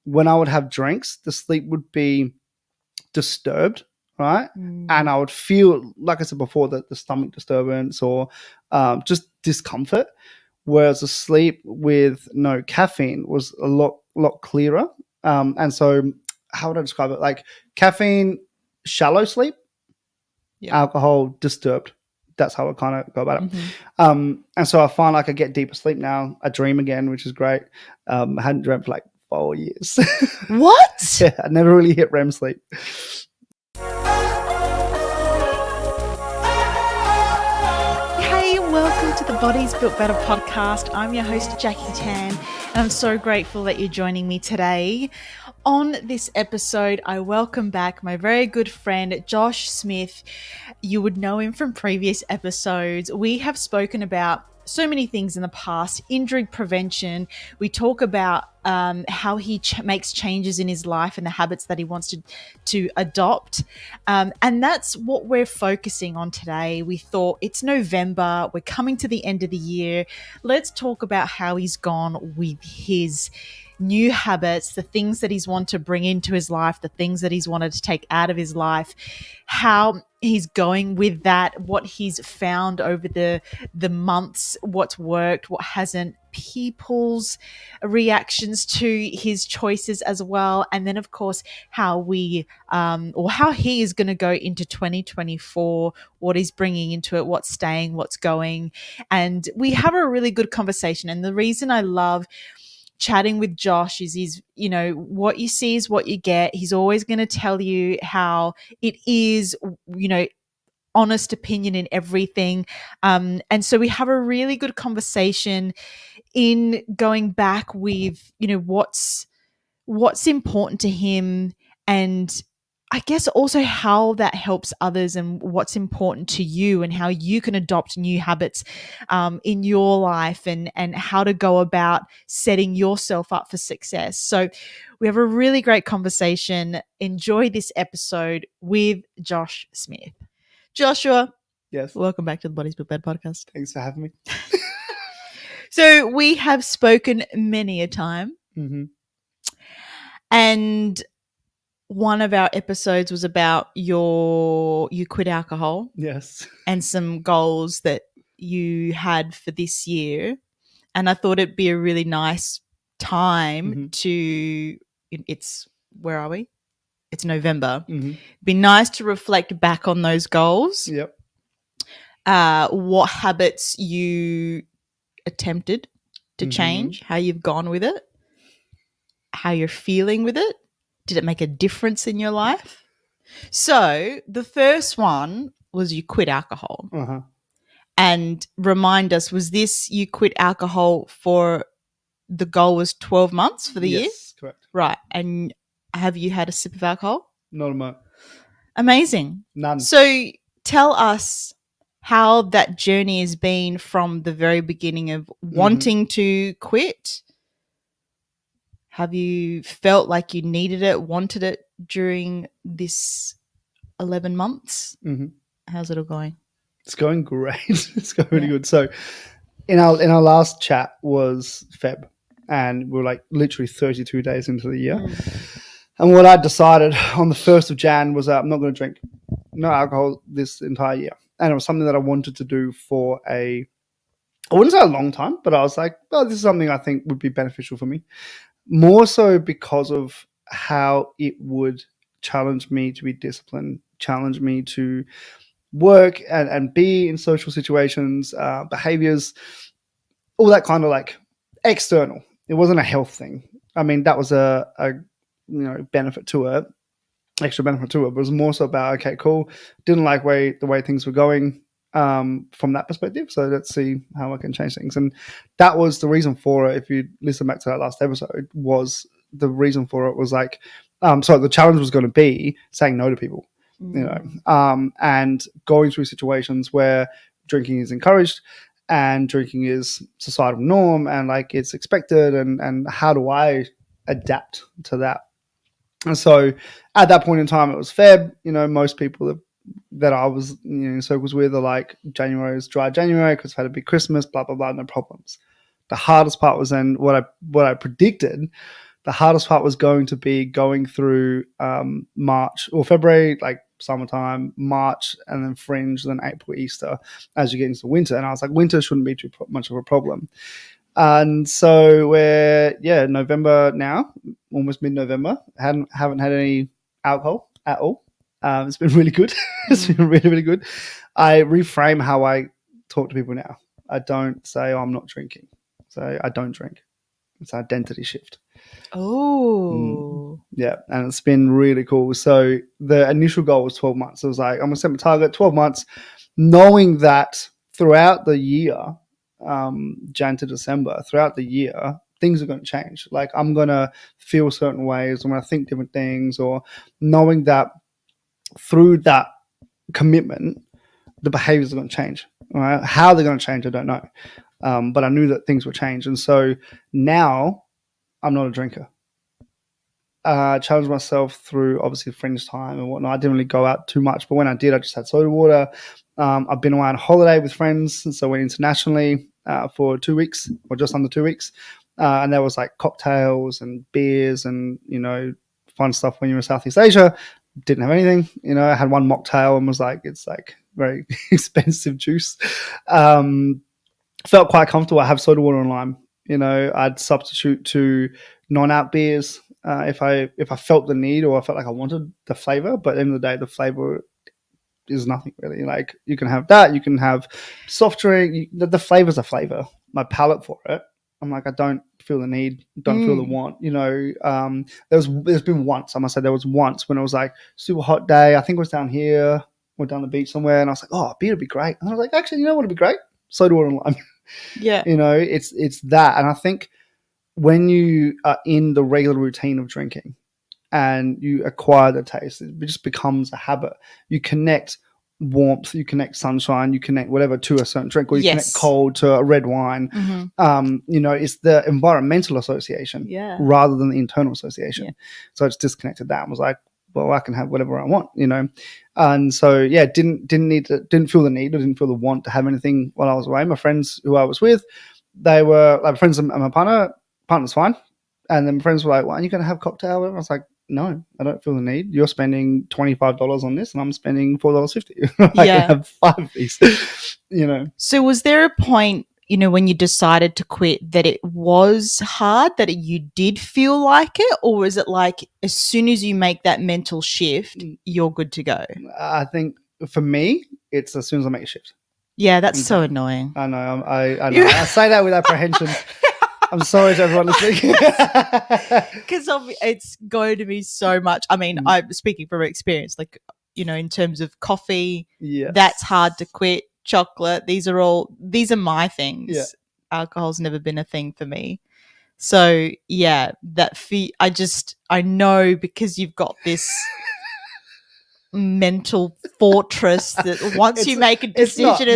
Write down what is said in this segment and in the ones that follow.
when I would have drinks, the sleep would be disturbed, right? And I would feel, like I said before, that the stomach disturbance or just discomfort. Whereas the sleep with no caffeine was a lot clearer. And so, how would I describe it? Like caffeine, shallow sleep, alcohol, disturbed. That's how I kind of go about it. And so I find like I get deeper sleep now. I dream again, which is great. I hadn't dreamt for like 4 years. What? Yeah, I never really hit REM sleep. Hey, welcome to the Bodies Built Better podcast. I'm your host, Jackie Tan, and I'm so grateful that you're joining me today. On this episode, I welcome back my very good friend, Josh Smith. You would know him from previous episodes. We have spoken about so many things in the past, injury prevention. We talk about how he makes changes in his life and the habits that he wants to adopt. And that's what we're focusing on today. We thought it's November. We're coming to the end of the year. Let's talk about how he's gone with his new habits, the things that he's wanted to bring into his life, the things that he's wanted to take out of his life, how he's going with that, what he's found over the months, what's worked, what hasn't, people's reactions to his choices as well. And then, of course, how how he is going to go into 2024, what he's bringing into it, what's staying, what's going. And we have a really good conversation. And the reason I love chatting with Josh is he's, what you see is what you get. He's always going to tell you how it is, honest opinion in everything. And so we have a really good conversation in going back with, what's important to him, and I guess also how that helps others and what's important to you and how you can adopt new habits in your life and how to go about setting yourself up for success. So we have a really great conversation. Enjoy this episode with Josh Smith. Joshua. Yes. Welcome back to the Bodies Built Better podcast. Thanks for having me. So we have spoken many a time. Mm-hmm. And one of our episodes was about you quit alcohol. Yes. And some goals that you had for this year. And I thought it'd be a really nice time where are we? It's November. Mm-hmm. Be nice to reflect back on those goals. Yep. What habits you attempted to change, how you've gone with it, how you're feeling with it. Did it make a difference in your life? So the first one was you quit alcohol. Uh-huh. And remind us, was this you quit alcohol for the goal was 12 months for the year? Yes, correct. Right. And have you had a sip of alcohol? Not a moment. Amazing. None. So tell us how that journey has been from the very beginning of wanting to quit. Have you felt like you needed it, wanted it during this 11 months? Mm-hmm. How's it all going? It's going great. It's going really good. So in our last chat was Feb, and we were like literally 32 days into the year. And what I decided on the 1st of Jan was I'm not going to drink no alcohol this entire year. And it was something that I wanted to do for I wouldn't say a long time, but I was like, well, this is something I think would be beneficial for me. More so because of how it would challenge me to be disciplined, challenge me to work and be in social situations, behaviors, all that kind of like external. It wasn't a health thing. I mean, that was a benefit to it, extra benefit to it, but it was more so about, okay, cool. Didn't like the way things were going from that perspective. So let's see how I can change things. And that was the reason for it. If you listen back to that last episode, was the reason for it was like, so the challenge was going to be saying no to people, and going through situations where drinking is encouraged and drinking is societal norm and like it's expected, and how do I adapt to that? And so at that point in time, it was Feb. Most people that I was in circles with are like, January is dry January because I've had a big Christmas, blah, blah, blah, no problems. The hardest part was then what I predicted The hardest part was going to be going through March or February, like summertime, March, and then Fringe, then April, Easter, as you get into winter. And I was like, winter shouldn't be too much of a problem. And so we're November now, almost mid-November. Haven't had any alcohol at all. It's been really good. It's been really, really good. I reframe how I talk to people now. I don't say, I'm not drinking. So I don't drink. It's an identity shift. Oh. Yeah, and it's been really cool. So the initial goal was 12 months. I was like, I'm going to set my target 12 months, knowing that throughout the year, Jan to December, throughout the year, things are going to change. Like I'm going to feel certain ways, I'm going to think different things, or knowing that through that commitment, the behaviors are going to change. Right? How they're going to change, I don't know. But I knew that things would change. And so now I'm not a drinker. Challenged myself through obviously Fringe time and whatnot. I didn't really go out too much, but when I did, I just had soda water. I've been away on holiday with friends, and so went internationally for 2 weeks or just under 2 weeks. And there was like cocktails and beers and, fun stuff when you're in Southeast Asia. Didn't have anything. I had one mocktail and was like, it's like very expensive juice. Felt quite comfortable. I have soda water and lime. I'd substitute to non-alc beers if I felt the need or I felt like I wanted the flavor. But at the end of the day, the flavor is nothing really. Like you can have that, you can have soft drink. The flavor's a flavor. My palate for it, I'm like, I don't feel the need, don't feel the want. There's been once, I must say, there was once when it was like super hot day. I think it was down here or down the beach somewhere, and I was like, oh, beer would be great. And I was like, actually, what would be great? Soda water and lime. Yeah. It's that. And I think when you are in the regular routine of drinking and you acquire the taste, it just becomes a habit. You connect warmth, you connect sunshine, you connect whatever to a certain drink, or you connect cold to a red wine. It's the environmental association rather than the internal association. So I just disconnected that and was like, well, I can have whatever I want, And so, didn't feel the need or didn't feel the want to have anything while I was away. My friends who I was with, they were like friends and my partner's fine. And then my friends were like, well, are you going to have cocktail? And I was like, no, I don't feel the need. You're spending $25 on this and I'm spending $4.50. I can have 5 of these, So was there a point, when you decided to quit that it was hard, that you did feel like it? Or was it like as soon as you make that mental shift, you're good to go? I think for me, it's as soon as I make a shift. Yeah, that's so annoying. I know. I know. I say that with apprehension. I'm sorry to everyone listening. Because it's going to be so much. I mean, I'm speaking from experience, like, in terms of coffee, that's hard to quit. Chocolate, these are my things. Yeah. Alcohol's never been a thing for me. So, I know because you've got this mental fortress that once you make a decision,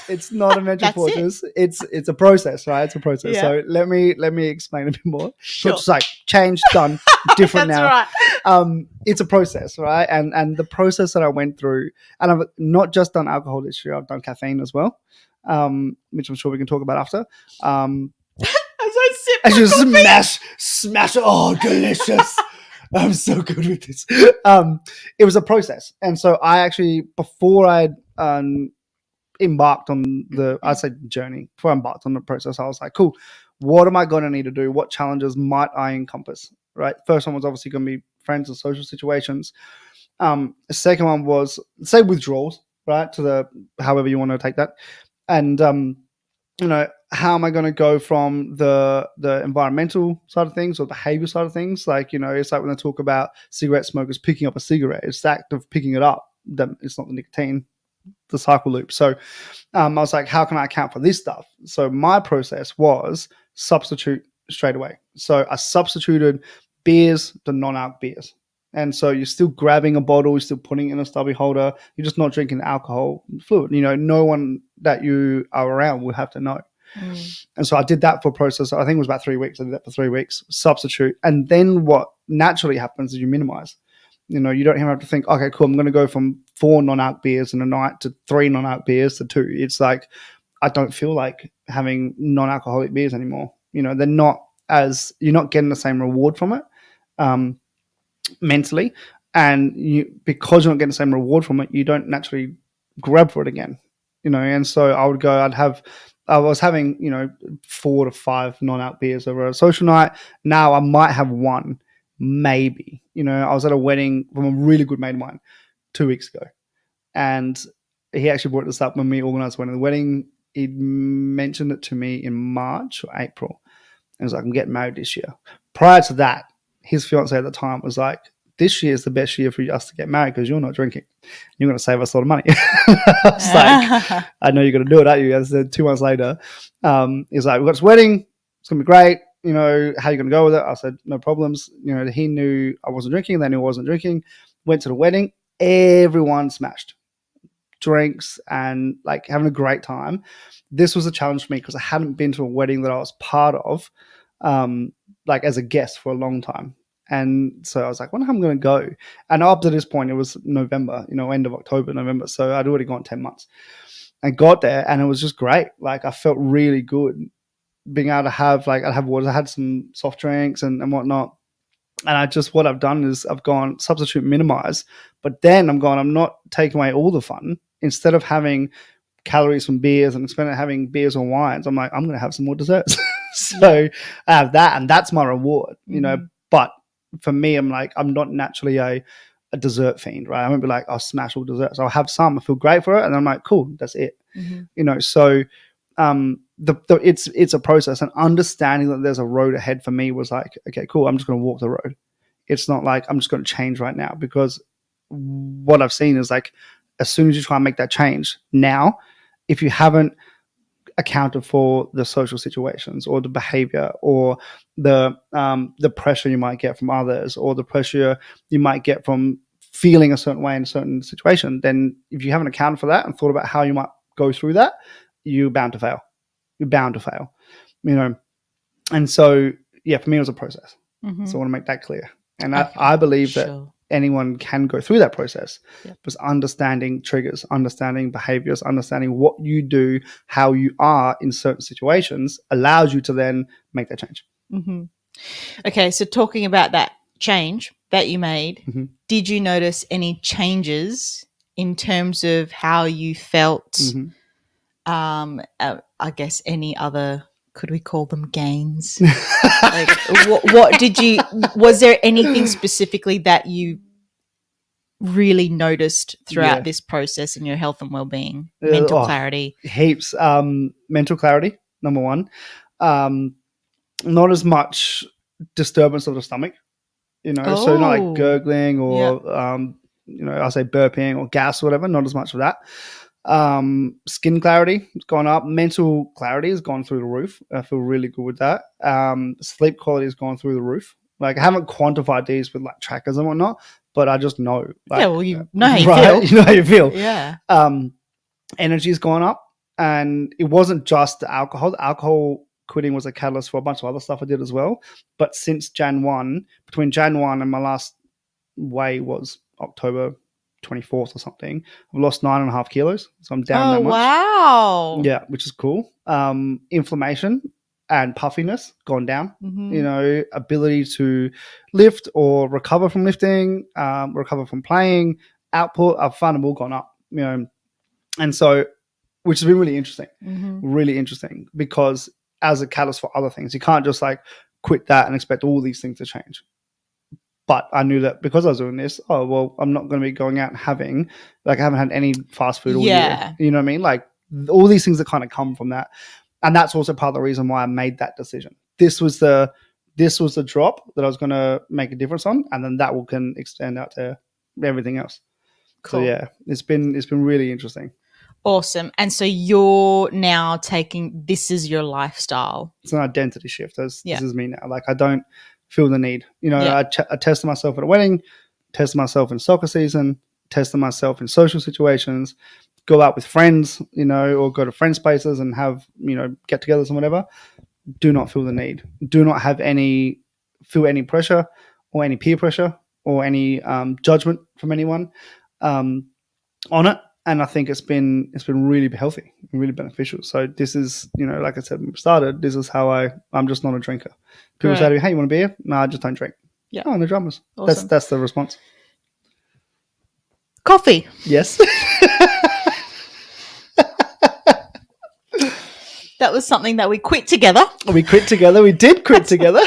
it's not a mental fortress. It's a process, right? It's a process. Yeah. So let me explain a bit more. Sure. So it's like change, done, different That's now. Right. It's a process, right? And the process that I went through, and I've not just done alcohol this year, I've done caffeine as well, which I'm sure we can talk about after. As I sip my just smash. Oh, delicious. I'm so good with this. It was a process. And so I actually, before I embarked on journey, before I embarked on the process, I was like, cool, what am I going to need to do? What challenges might I encompass, right? First one was obviously going to be friends and social situations. The second one was, say, withdrawals, right? To the, however you want to take that. And, how am I going to go from the environmental side of things or behavior side of things? Like, it's like when they talk about cigarette smokers picking up a cigarette, it's the act of picking it up. It's not the nicotine, the cycle loop. So I was like, how can I account for this stuff? So my process was substitute straight away. So I substituted beers to non-alc beers. And so you're still grabbing a bottle, you're still putting it in a stubby holder, you're just not drinking alcohol fluid. No one that you are around will have to know. And so I did that for a process. I think it was about 3 weeks. I did that for 3 weeks, substitute. And then what naturally happens is you minimize. You don't even have to think, okay, cool, I'm going to go from 4 non-alc beers in a night to 3 non-alc beers to 2. It's like, I don't feel like having non-alcoholic beers anymore. They're not as you're not getting the same reward from it mentally, and because you're not getting the same reward from it, you don't naturally grab for it again, And so I was having 4 to 5 non-alc beers over a social night. Now I might have one, maybe. I was at a wedding from a really good mate of mine 2 weeks ago, and he actually brought this up when we organised one of the wedding. He mentioned it to me in March or April, and he was like, "I'm getting married this year." Prior to that, his fiance at the time was like, "This year is the best year for us to get married because you're not drinking. You're going to save us a lot of money." I was like, "I know you're going to do it, aren't you?" And then 2 months later, he's like, "We've got this wedding. It's going to be great. How are you going to go with it?" I said, "No problems." He knew I wasn't drinking. They knew I wasn't drinking. Went to the wedding. Everyone smashed drinks and like having a great time. This was a challenge for me because I hadn't been to a wedding that I was part of, like as a guest for a long time. And so I was like, when am I going to go? And up to this point, it was November, end of October, November. So I'd already gone 10 months. I got there and it was just great. Like I felt really good being able to have, like, I'd have water. I had some soft drinks and whatnot. And what I've done is I've gone substitute minimize, but then I'm not taking away all the fun. Instead of having calories from beers and instead of having beers or wines, I'm like, I'm going to have some more desserts. So I have that, and that's my reward, But for me, I'm like, I'm not naturally a dessert fiend, right? I won't be like, I'll smash all desserts. I'll have some, I feel great for it, and I'm like, cool, that's it. So it's a process, and understanding that there's a road ahead for me was like, okay, cool, I'm just going to walk the road. It's not like I'm just going to change right now, because what I've seen is like, as soon as you try and make that change now, if you haven't accounted for the social situations or the behavior or the pressure you might get from others or the pressure you might get from feeling a certain way in a certain situation, then if you haven't accounted for that and thought about how you might go through that, you're bound to fail. And so, yeah, for me, it was a process. So I want to make that clear. And I believe that anyone can go through that process. But understanding triggers, understanding behaviors, understanding what you do, how you are in certain situations allows you to then make that change. Okay, so talking about that change that you made, did you notice any changes in terms of how you felt? I guess any other, could we call them gains? Like, what did you? Was there anything specifically that you really noticed throughout this process in your health and well-being? Mental clarity, heaps. Mental clarity, number one. Not as much disturbance of the stomach, so not like gurgling or I'll say burping or gas or whatever. Not as much of that. Skin clarity has gone up. Mental clarity has gone through the roof. I feel really good with that. Sleep quality has gone through the roof. Like, I haven't quantified these with like trackers and whatnot, but I just know. Like, yeah, well, you know how you feel. You know how you feel. Yeah. Energy's gone up, and it wasn't just the alcohol. The alcohol quitting was a catalyst for a bunch of other stuff I did as well. But since between Jan 1 and my last weigh was October 24th or something, I've lost 9.5 kilos. So I'm down that much. Wow. Yeah, which is cool. Inflammation and puffiness gone down. Ability to lift or recover from lifting, recover from playing, output, I've found them all gone up. And so, which has been really interesting, because as a catalyst for other things, you can't just like quit that and expect all these things to change. But I knew that because I was doing this, I'm not going to be going out and having, like, I haven't had any fast food all year. You know what I mean? Like, all these things that kind of come from that. And that's also part of the reason why I made that decision. This was the drop that I was going to make a difference on, and then that can extend out to everything else. Cool. So yeah, it's been really interesting. Awesome. And so you're now taking this as your lifestyle. It's an identity shift. This is me now. Like, I don't feel the need. I tested myself at a wedding, tested myself in soccer season, tested myself in social situations, go out with friends, or go to friend spaces and have, get-togethers and whatever. Do not feel the need. Do not have feel any pressure or any peer pressure or any judgment from anyone on it. And I think it's been really healthy, really beneficial. So this is, like I said when we started, this is how I'm just not a drinker. People say to me, "Hey, you want a beer?" No, I just don't drink. Yeah. Oh, no dramas. Awesome. That's the response. Coffee. Yes. That was something that we quit together. We quit together. We did quit together.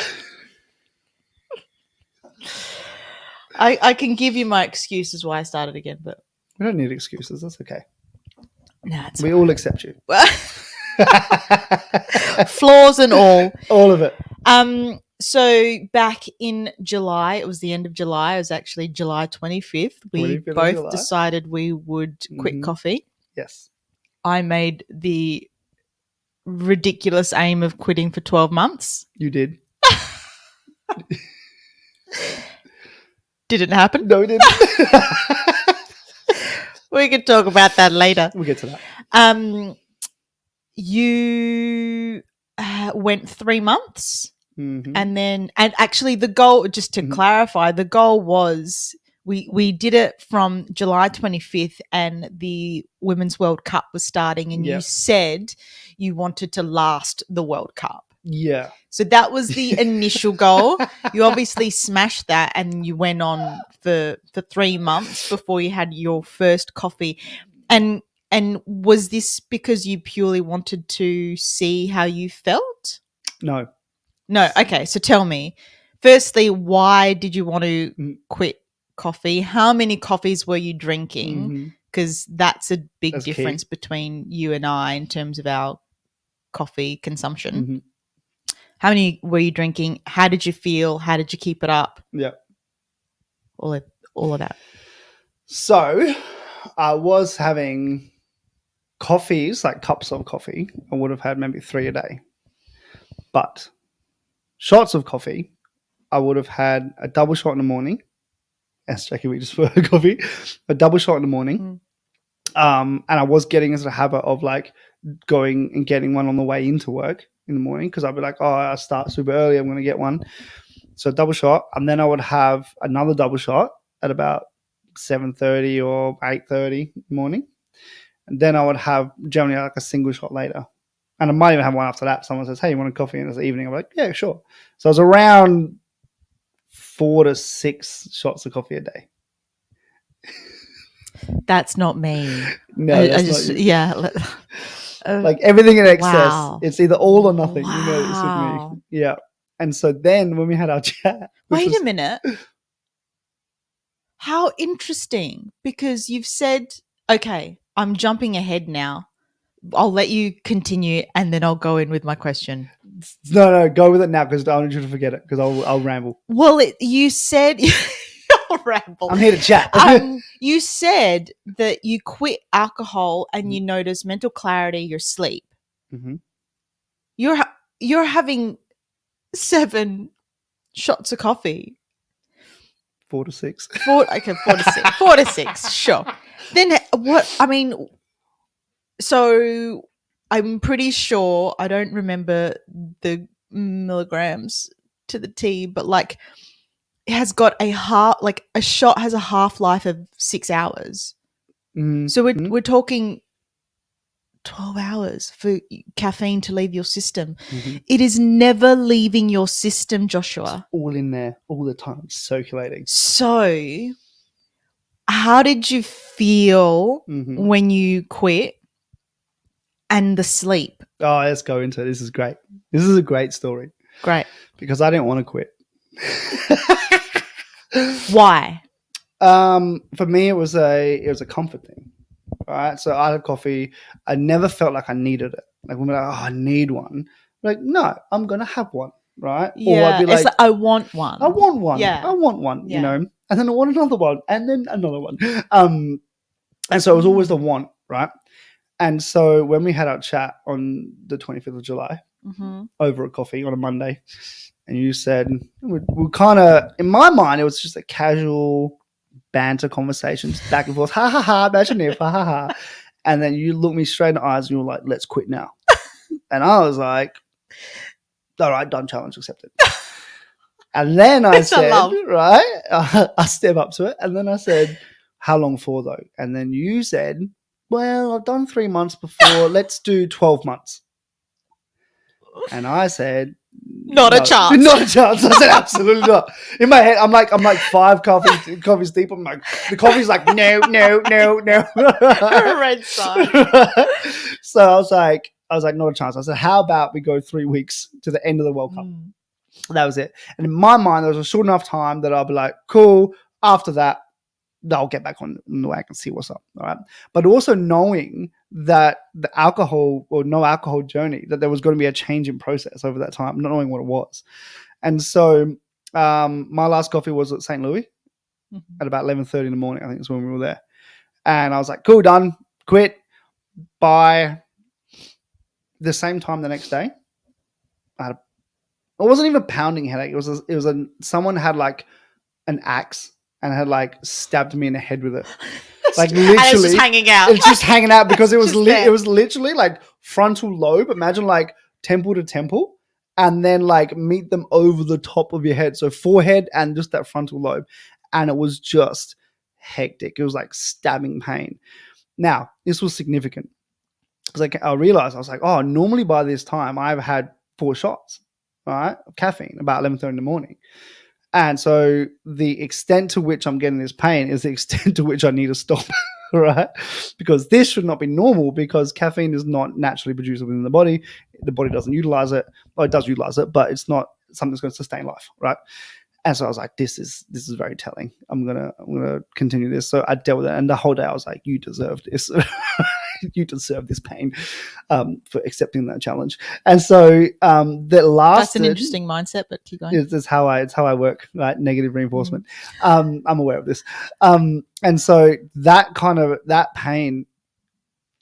I can give you my excuses why I started again, but We don't need excuses. That's okay. no, We all accept you. Flaws and all. All of it. So back in July, it was the end of July. It was actually July 25th. We 25th of both July. decided we would quit coffee. Yes. I made the ridiculous aim of quitting for 12 months. You did. Didn't happen. No, it didn't. We can talk about that later. We'll get to that. You went 3 months. Mm-hmm. And actually the goal, just to clarify, the goal was we did it from July 25th and the Women's World Cup was starting and you said you wanted to last the World Cup. Yeah. So that was the initial goal. You obviously smashed that and you went on for 3 months before you had your first coffee. And was this because you purely wanted to see how you felt? No. No. Okay. So tell me, firstly, why did you want to quit coffee? How many coffees were you drinking? Because that's a big difference between you and I in terms of our coffee consumption. How many were you drinking? How did you feel? How did you keep it up? Yeah. All of that. So I was having coffees, like cups of coffee. I would have had maybe 3 a day. But shots of coffee, I would have had a double shot in the morning. As Jackie, we just for coffee, a double shot in the morning. And I was getting into the habit of like going and getting one on the way into work in the morning because I'd be like, oh, I start super early, I'm going to get one. So double shot. And then I would have another double shot at about 7:30 or 8:30 in the morning. And then I would have generally like a single shot later. And I might even have one after that. Someone says, hey, you want a coffee in the evening? I'm like, yeah, sure. So I was around 4 to 6 shots of coffee a day. That's not me. No, that's not you. Yeah. Like everything in excess. Wow. It's either all or nothing. Wow. You know, it's with me. Yeah. And so then when we had our chat. Wait a minute. How interesting. Because you've said, okay, I'm jumping ahead now. I'll let you continue and then I'll go in with my question. No, go with it now because I don't want you to forget it because I'll ramble. Well, you said I'll ramble. I'm here to chat. You said that you quit alcohol and you notice mental clarity, your sleep. You're having 7 shots of coffee. 4 to 6. 4 to 6. 4 to 6, sure. Then what? I mean, so I'm pretty sure I don't remember the milligrams to the T, but like it has got a shot has a half-life of 6 hours. So we're talking 12 hours for caffeine to leave your system. It is never leaving your system, Joshua. It's all in there all the time, circulating. So how did you feel when you quit and the sleep? Oh, let's go into it. This is great. This is a great story. Great. Because I didn't want to quit. Why? For me, it was a comfort thing. All right. So I had coffee. I never felt like I needed it. Like when we're like, oh, I need one. I'm like, no, I'm going to have one. Right. Yeah. Or I'd be like, I want one. I want one. Yeah. I want one, Yeah. you know, and then I want another one and then another one. And so it was always the want. Right. And so when we had our chat on the 25th of July over a coffee on a Monday, and you said, we kind of, in my mind, it was just a casual banter conversation, just back and forth, ha ha ha, imagine if, ha ha ha. And then you looked me straight in the eyes and you were like, let's quit now. And I was like, all right, done, challenge accepted. And then I said, right, I step up to it. And then I said, how long for though? And then you said, well, I've done 3 months before. Let's do 12 months. And I said, Not a chance. Not a chance. I said, absolutely not. In my head, I'm like 5 coffees deep. I'm like, the coffee's like, no. Red sign. So I was like, not a chance. I said, how about we go 3 weeks to the end of the World Cup? That was it. And in my mind, there was a short enough time that I'll be like, cool. After that, I'll get back on the way I can see what's up. All right. But also knowing that the alcohol or no alcohol journey, that there was going to be a change in process over that time, not knowing what it was. And so my last coffee was at St. Louis at about 11:30 in the morning. I think that's when we were there. And I was like, cool, done, quit. By the same time the next day, it wasn't even a pounding headache. Someone had like an axe and had like stabbed me in the head with it. Like literally, and it's just hanging out. It's just hanging out because it was literally like frontal lobe. Imagine like temple to temple, and then like meet them over the top of your head. So forehead and just that frontal lobe, and it was just hectic. It was like stabbing pain. Now this was significant because I realized I was like, oh, normally by this time I've had 4 shots, right, of caffeine about 11:30 in the morning. And so the extent to which I'm getting this pain is the extent to which I need to stop, right? Because this should not be normal because caffeine is not naturally produced within the body. The body doesn't utilize it. Well, it does utilize it, but it's not something that's going to sustain life, right? And so I was like, this is very telling. I'm gonna continue this. So I dealt with it, and the whole day I was like, you deserve this. You deserve this pain for accepting that challenge. And so that lasted. That's an interesting mindset, but keep going. It's how I work, right? Negative reinforcement. I'm aware of this. And so that pain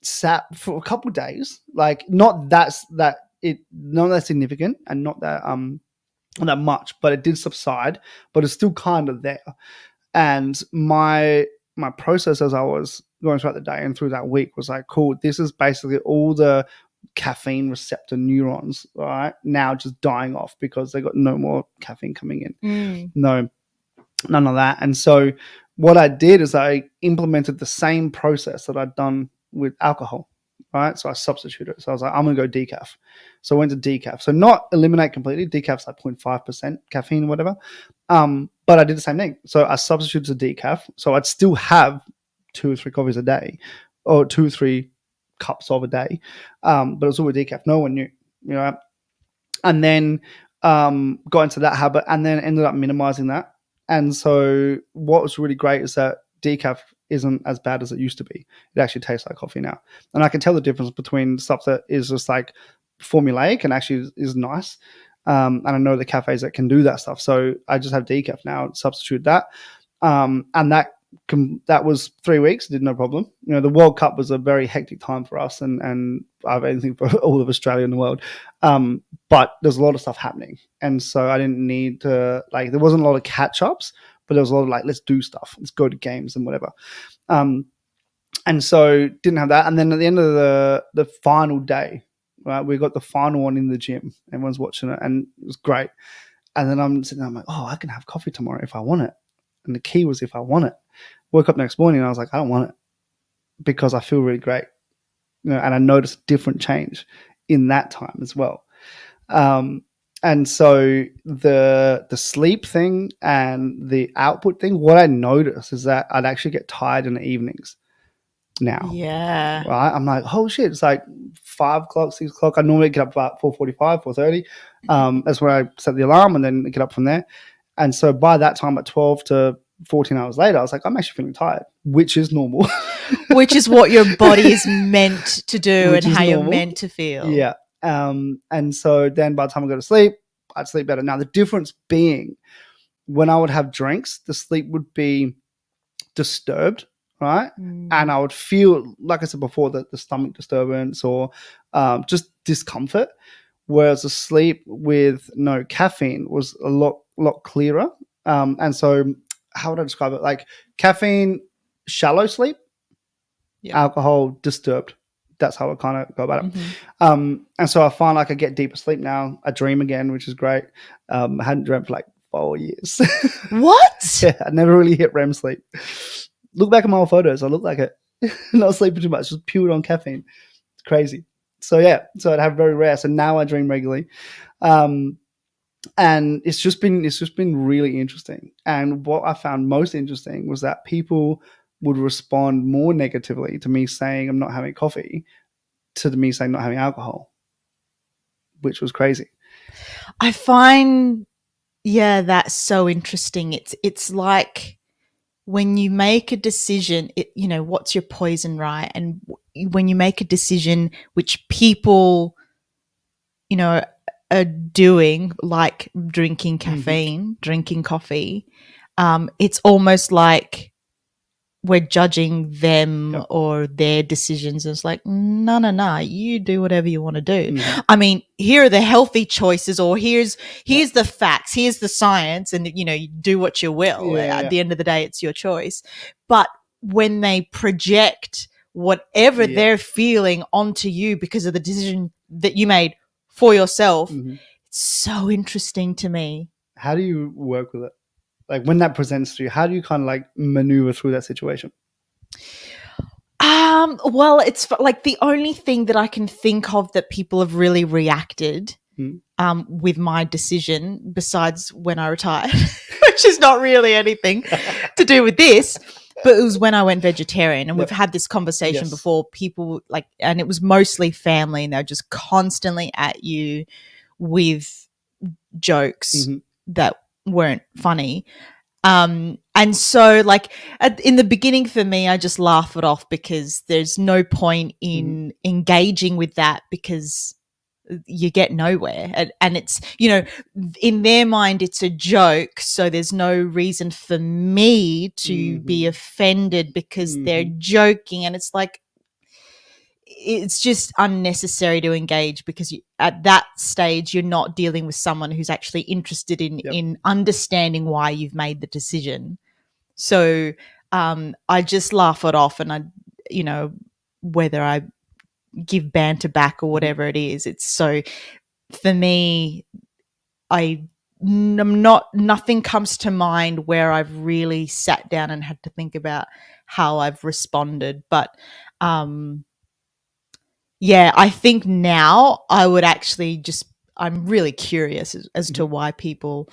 sat for a couple of days, like not that significant and not that much, but it did subside, but it's still kind of there. And my process as I was going throughout the day and through that week was like, cool, this is basically all the caffeine receptor neurons, right, now just dying off because they got no more caffeine coming in. No, none of that. And so what I did is I implemented the same process that I'd done with alcohol, right? So I substituted. So I was like, I'm going to go decaf. So I went to decaf. So not eliminate completely. Decaf's like 0.5% caffeine or whatever. But I did the same thing. So I substituted to decaf. So I'd still have 2 or 3 coffees a day or 2 or 3 cups of a day. But it was all with decaf. No one knew, you know. And then got into that habit and then ended up minimizing that. And so what was really great is that decaf isn't as bad as it used to be. It actually tastes like coffee now. And I can tell the difference between stuff that is just like formulaic and actually is nice. And I know the cafes that can do that stuff. So I just have decaf now, substitute that. And that was 3 weeks, did no problem. You know, the World Cup was a very hectic time for us and I have anything for all of Australia in the world. But there's a lot of stuff happening. And so I didn't need to, like, there wasn't a lot of catch-ups, but there was a lot of like, let's do stuff. Let's go to games and whatever. And so didn't have that. And then at the end of the final day, right, we got the final one in the gym. Everyone's watching it and it was great. And then I'm sitting there, I'm like, oh, I can have coffee tomorrow if I want it. And the key was if I want it. Woke up next morning and I was like, I don't want it because I feel really great. You know, and I noticed a different change in that time as well. And so the sleep thing and the output thing, what I noticed is that I'd actually get tired in the evenings now. Yeah. Right. I'm like, oh shit, it's like 5 o'clock, 6 o'clock. I normally get up about 4:45, 4:30. That's when I set the alarm and then get up from there. And so by that time at 12 to 14 hours later, I was like, I'm actually feeling tired, which is normal. Which is what your body is meant to do and how you're meant to feel. Yeah. And so then by the time I go to sleep, I'd sleep better. Now, the difference being when I would have drinks, the sleep would be disturbed, right? And I would feel, like I said before, that the stomach disturbance or just discomfort, whereas the sleep with no caffeine was a lot clearer. And so how would I describe it? Like caffeine, shallow sleep, alcohol, disturbed. That's how I kind of go about it. And so I find like I get deeper sleep now. I dream again, which is great. I hadn't dreamt for like 4 years. What? Yeah, I never really hit REM sleep. Look back at my old photos. I look like it. not sleeping too much, just pure on caffeine. It's crazy. So yeah, so I'd have very rare. So now I dream regularly. Um, and it's just been really interesting. And what I found most interesting was that people would respond more negatively to me saying I'm not having coffee to me saying not having alcohol, which was crazy. I find, yeah, that's so interesting. It's like when you make a decision, what's your poison, right? And when you make a decision which people, are doing, like drinking caffeine, drinking coffee, it's almost like we're judging them Yep. or their decisions. It's like, no, you do whatever you want to do. Mhm. I mean, here are the healthy choices, or here's the facts, here's the science, and you do what you will. At the end of the day, it's your choice. But when they project whatever they're feeling onto you because of the decision that you made for yourself, it's so interesting to me. How do you work with it? Like when that presents to you, how do you kind of like maneuver through that situation? Well, it's like the only thing that I can think of that people have really reacted with my decision, besides when I retired, which is not really anything to do with this, but it was when I went vegetarian. And we've had this conversation before. People and it was mostly family, and they're just constantly at you with jokes that weren't funny. And so in the beginning for me, I just laugh it off because there's no point in engaging with that because you get nowhere. And it's, in their mind, it's a joke. So there's no reason for me to be offended because they're joking. And it's like, it's just unnecessary to engage because at that stage you're not dealing with someone who's actually interested in understanding why you've made the decision. So I just laugh it off, and whether I give banter back or whatever it is, it's so, for me, nothing comes to mind where I've really sat down and had to think about how I've responded. But yeah, I think now I would actually I'm really curious as to why people,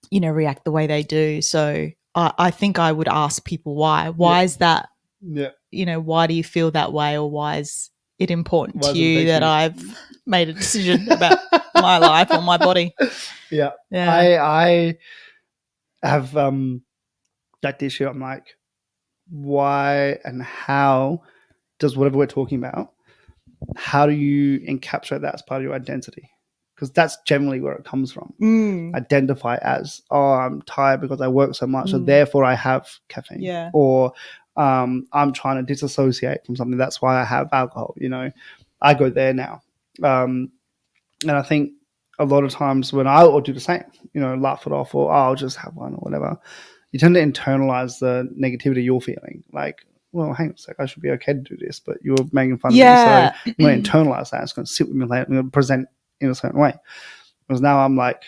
react the way they do. So I think I would ask people why. Why is that? Yeah. Why do you feel that way, or why is it important to you that I've made a decision about my life or my body? Yeah. I have that issue. I'm like, why and how does whatever we're talking about, how do you encapsulate that as part of your identity? Because that's generally where it comes from. Identify as, oh, I'm tired because I work so much, so therefore I have caffeine. Yeah. Or I'm trying to disassociate from something, that's why I have alcohol. I go there now. And I think a lot of times when I'll do the same, laugh it off, or I'll just have one or whatever, you tend to internalize the negativity you're feeling. Like, well, hang on a sec, I should be okay to do this, but you're making fun of me. So I'm going to internalize that. It's going to sit with me later. I'm going to present in a certain way. Because now I'm like,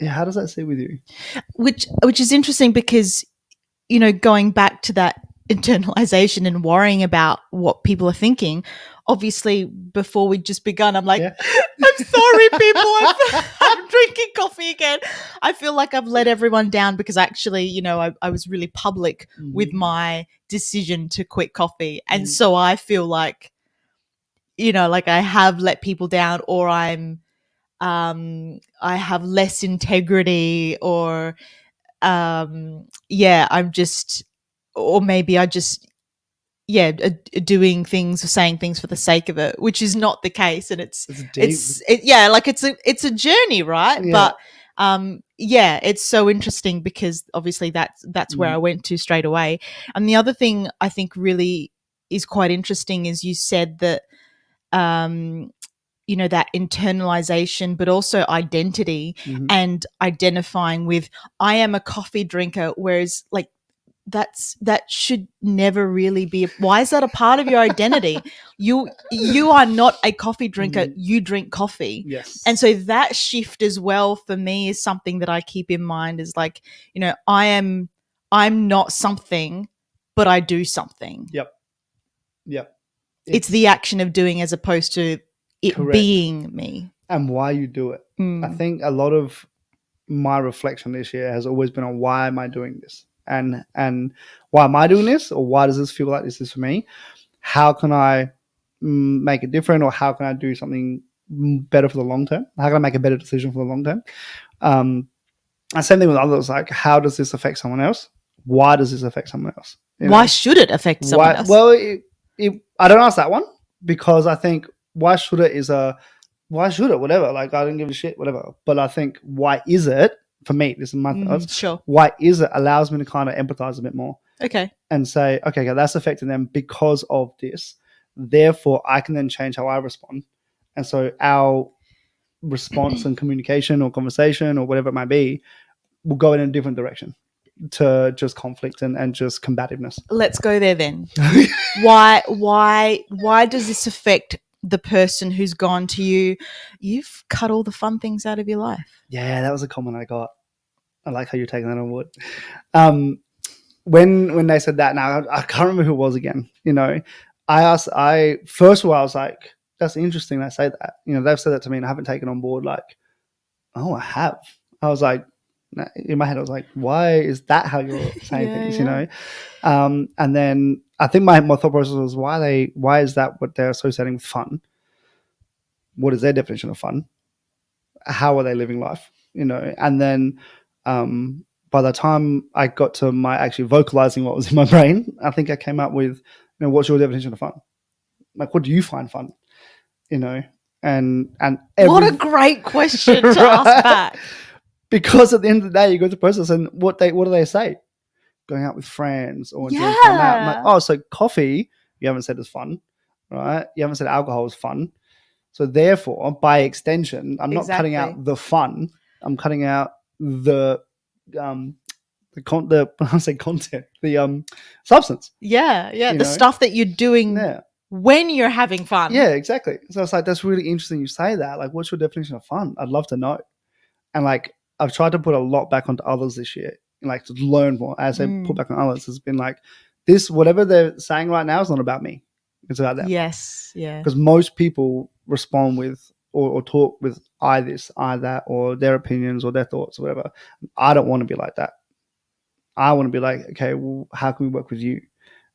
yeah, how does that sit with you? Which is interesting because, going back to that internalization and worrying about what people are thinking, obviously before we just begun, I'm like, I'm sorry, people, I'm drinking coffee again. I feel like I've let everyone down because actually, I was really public with my decision to quit coffee. And so I feel like, like I have let people down, or I have less integrity, or I'm just, or maybe I just, doing things or saying things for the sake of it, which is not the case. And it's a journey, right? Yeah. But it's so interesting because obviously that's where I went to straight away. And the other thing I think really is quite interesting is you said that that internalization, but also identity and identifying with, I am a coffee drinker, whereas that should never really be. Why is that a part of your identity? You are not a coffee drinker. You drink coffee. Yes. And so that shift as well for me is something that I keep in mind, is like, I'm not something, but I do something. Yep. It's the action of doing as opposed to it Correct. being me. And why you do it. I think a lot of my reflection this year has always been on why am I doing this? And why am I doing this? Or why does this feel like this is for me? How can I make it different, or how can I do something better for the long term? How can I make a better decision for the long term? And same thing with others, like how does this affect someone else? Why does this affect someone else? Why should it affect someone else? Well, I don't ask that one, because I think why should it, whatever. Like, I don't give a shit, whatever. But I think why is it, for me, this is my thoughts. Sure. Why is it allows me to kind of empathize a bit more. Okay. And say, okay, that's affecting them because of this. Therefore, I can then change how I respond. And so our response and communication or conversation or whatever it might be will go in a different direction to just conflict and just combativeness. Let's go there then. Why does this affect the person who's gone to you? You've cut all the fun things out of your life. Yeah, that was a comment I got. I like how you're taking that on board. When they said that, now I can't remember who it was again. First of all, I was like, that's interesting they say that. They've said that to me and I haven't taken on board like, oh, I have. I was like, in my head, I was like, why is that how you're saying things, And then I think my thought process was, why is that what they're associating with fun? What is their definition of fun? How are they living life? And then by the time I got to my actually vocalizing what was in my brain, I think I came up with, what's your definition of fun? Like, what do you find fun? And what a great question to ask back. Because at the end of the day, you go through the process, and what do they say? Going out with friends or doing fun out. I'm like, oh, so coffee, you haven't said is fun, right? You haven't said alcohol is fun. So therefore, by extension, I'm not cutting out the fun. I'm cutting out the substance. Yeah. The stuff that you're doing when you're having fun. Yeah, exactly. So it's like, that's really interesting you say that. Like, what's your definition of fun? I'd love to know. And like, I've tried to put a lot back onto others this year, like to learn more as they put back on others. It's been like, this, whatever they're saying right now is not about me. It's about them. Yes. Yeah. Because most people respond with or talk with I this, I that, or their opinions or their thoughts or whatever. I don't want to be like that. I want to be like, okay, well, how can we work with you?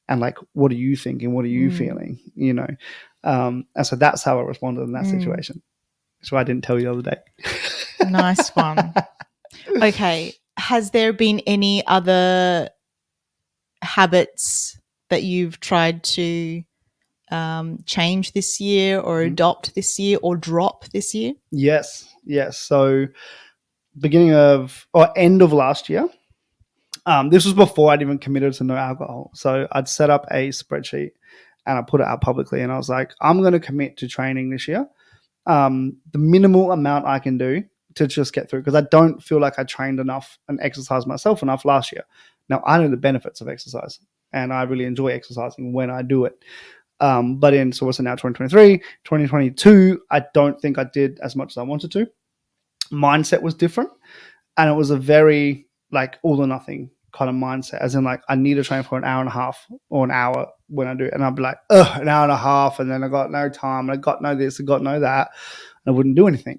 And like, what are you thinking? What are you feeling? And so that's how I responded in that situation. That's why I didn't tell you the other day. Nice one. Okay. Has there been any other habits that you've tried to change this year or adopt this year or drop this year? Yes. So end of last year, this was before I'd even committed to no alcohol. So I'd set up a spreadsheet and I put it out publicly and I was like, I'm going to commit to training this year. The minimal amount I can do to just get through, because I don't feel like I trained enough and exercised myself enough last year. Now, I know the benefits of exercise and I really enjoy exercising when I do it. But so what's it now, 2023, 2022, I don't think I did as much as I wanted to. Mindset was different and it was a very like all or nothing kind of mindset, as in like I need to train for an hour and a half or an hour when I do it. And I'd be like, an hour and a half and then I got no time and I got no this, I got no that. And I wouldn't do anything.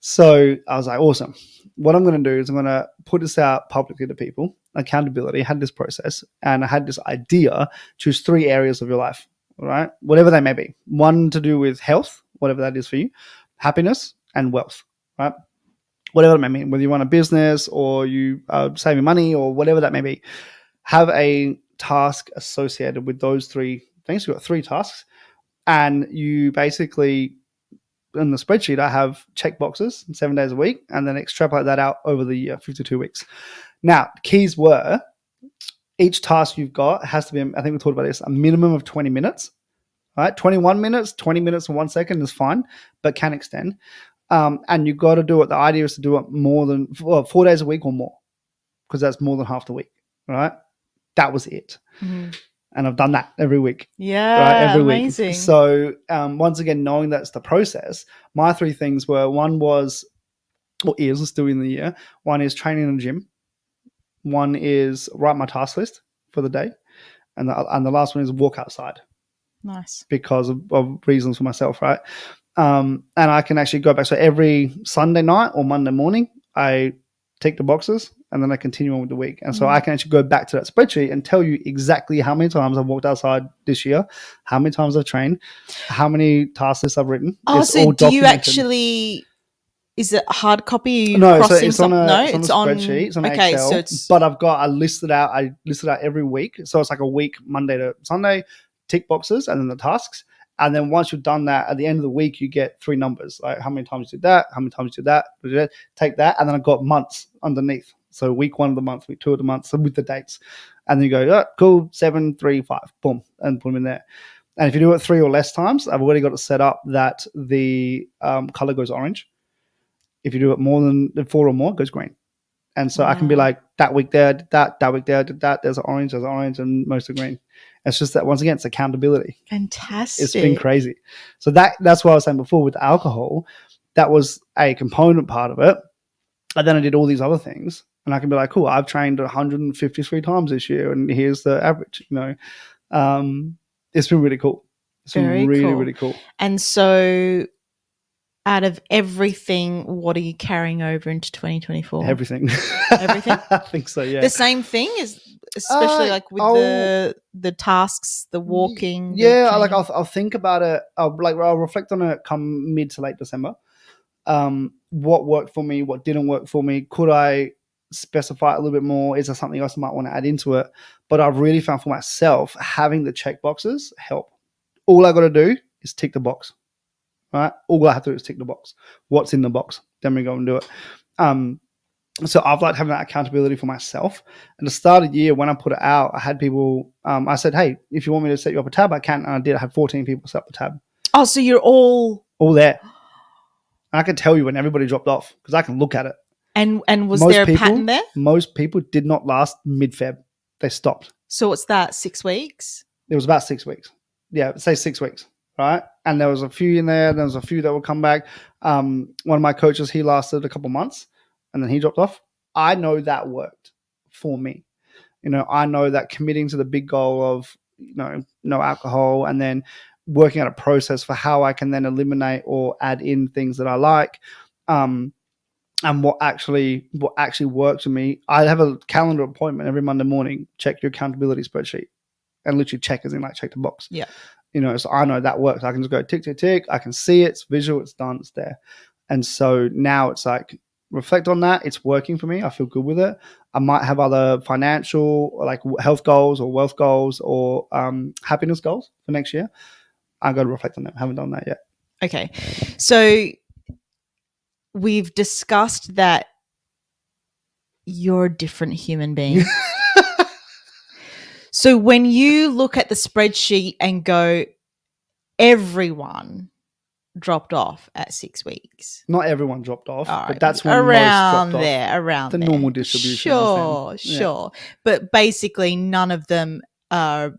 So I was like, awesome. What I'm going to do is I'm going to put this out publicly to people. Accountability. I had this process and I had this idea. Choose 3 areas of your life, right? Whatever they may be. One to do with health, whatever that is for you, happiness and wealth, right? Whatever it may mean, whether you run a business or you are saving money or whatever that may be. Have a task associated with those 3 things. You've got 3 tasks and you basically, in the spreadsheet, I have check boxes 7 days a week and then extrapolate that out over the year, 52 weeks. Now, keys were each task you've got has to be, I think we talked about this, a minimum of 20 minutes, right? 21 minutes, 20 minutes and 1 second is fine, but can extend. And you've got to do it. The idea is to do it more than 4 days a week or more, because that's more than half the week, right? That was it. Mm-hmm. And I've done that every week. Yeah, right, every amazing. Week. So once again, knowing that's the process, my 3 things were, one was, or is still in the year, one is training in the gym. One is write my task list for the day. and the last one is walk outside Nice. because of reasons for myself, right? And I can actually go back. So every Sunday night or Monday morning, I tick the boxes and then I continue on with the week. And so I can actually go back to that spreadsheet and tell you exactly how many times I've walked outside this year, how many times I've trained, how many tasks I've written. Oh, It's so all do you documented. actually, is it hard copy? Are you No, so crossing it's on something? a, No, it's on a spreadsheet. It's on okay, Excel. so it's, but I listed out every week. So it's like a week, Monday to Sunday, tick boxes and then the tasks. And then once you've done that, at the end of the week, you get 3 numbers, like how many times you did that, how many times you did that, take that. And then I've got months underneath. So week 1 of the month, week 2 of the month, so with the dates. And then you go, oh, cool, 7, 3, 5, boom, and put them in there. And if you do it 3 or less times, I've already got it set up that the color goes orange. If you do it more than 4 or more, it goes green. And so I can be like, that week there, I did that week there, I did that. There's orange, and most are green. It's just that, once again, it's accountability. fantastic. It's been crazy. So that's what I was saying before with alcohol. That was a component part of it. And then I did all these other things. And I can be like, cool, I've trained 153 times this year, and here's the average. It's been really cool. It's Very been really, cool. really cool. And so, out of everything, what are you carrying over into 2024? Everything. Everything? I think so, yeah. The same thing, especially like with the tasks, the walking. Yeah, the I'll think about it. I'll reflect on it come mid to late December. What worked for me, what didn't work for me. Could I specify it a little bit more? Is there something else I might want to add into it? But I've really found for myself, having the check boxes help. All I got to do is tick the box. Right? All I have to do is tick the box. What's in the box? Then we go and do it. So I've liked having that accountability for myself. At the start of the year, when I put it out, I had people, I said, hey, if you want me to set you up a tab, I can. And I did. I had 14 people set up a tab. Oh, so you're all there. And I can tell you when everybody dropped off because I can look at it. And was there a pattern there? Most people did not last mid-Feb. They stopped. So what's that, 6 weeks? It was about 6 weeks. Yeah, say 6 weeks. Right. And there was a few in there. There was a few that would come back. One of my coaches, he lasted a couple months and then he dropped off. I know that worked for me. I know that committing to the big goal of, no alcohol, and then working out a process for how I can then eliminate or add in things that I like. And what actually works for me. I have a calendar appointment every Monday morning. Check your accountability spreadsheet, and literally check as in like check the box. Yeah. So I know that works. I can just go tick, tick, tick. I can see it. It's visual. It's done. It's there. And so now it's like, reflect on that. It's working for me. I feel good with it. I might have other financial, like health goals or wealth goals or happiness goals for next year. I got to reflect on them. I haven't done that yet. Okay. So we've discussed that you're a different human being. So when you look at the spreadsheet and go, everyone dropped off at 6 weeks. Not everyone dropped off, All right. but that's when around most dropped off. around the there. normal distribution. Sure. But basically none of them are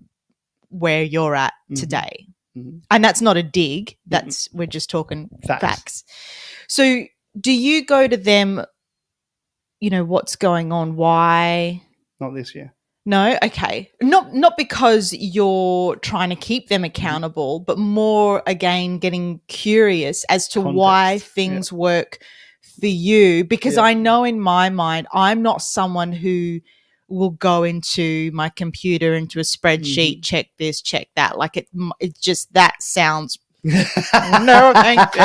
where you're at today. Mm-hmm. And that's not a dig. That's we're just talking facts. So do you go to them, what's going on? Why? Not this year. No? Okay. Not because you're trying to keep them accountable, but more, again, getting curious as to why things work for you. Because I know in my mind, I'm not someone who will go into my computer, into a spreadsheet, check this, check that. Like it just, that sounds, no, thank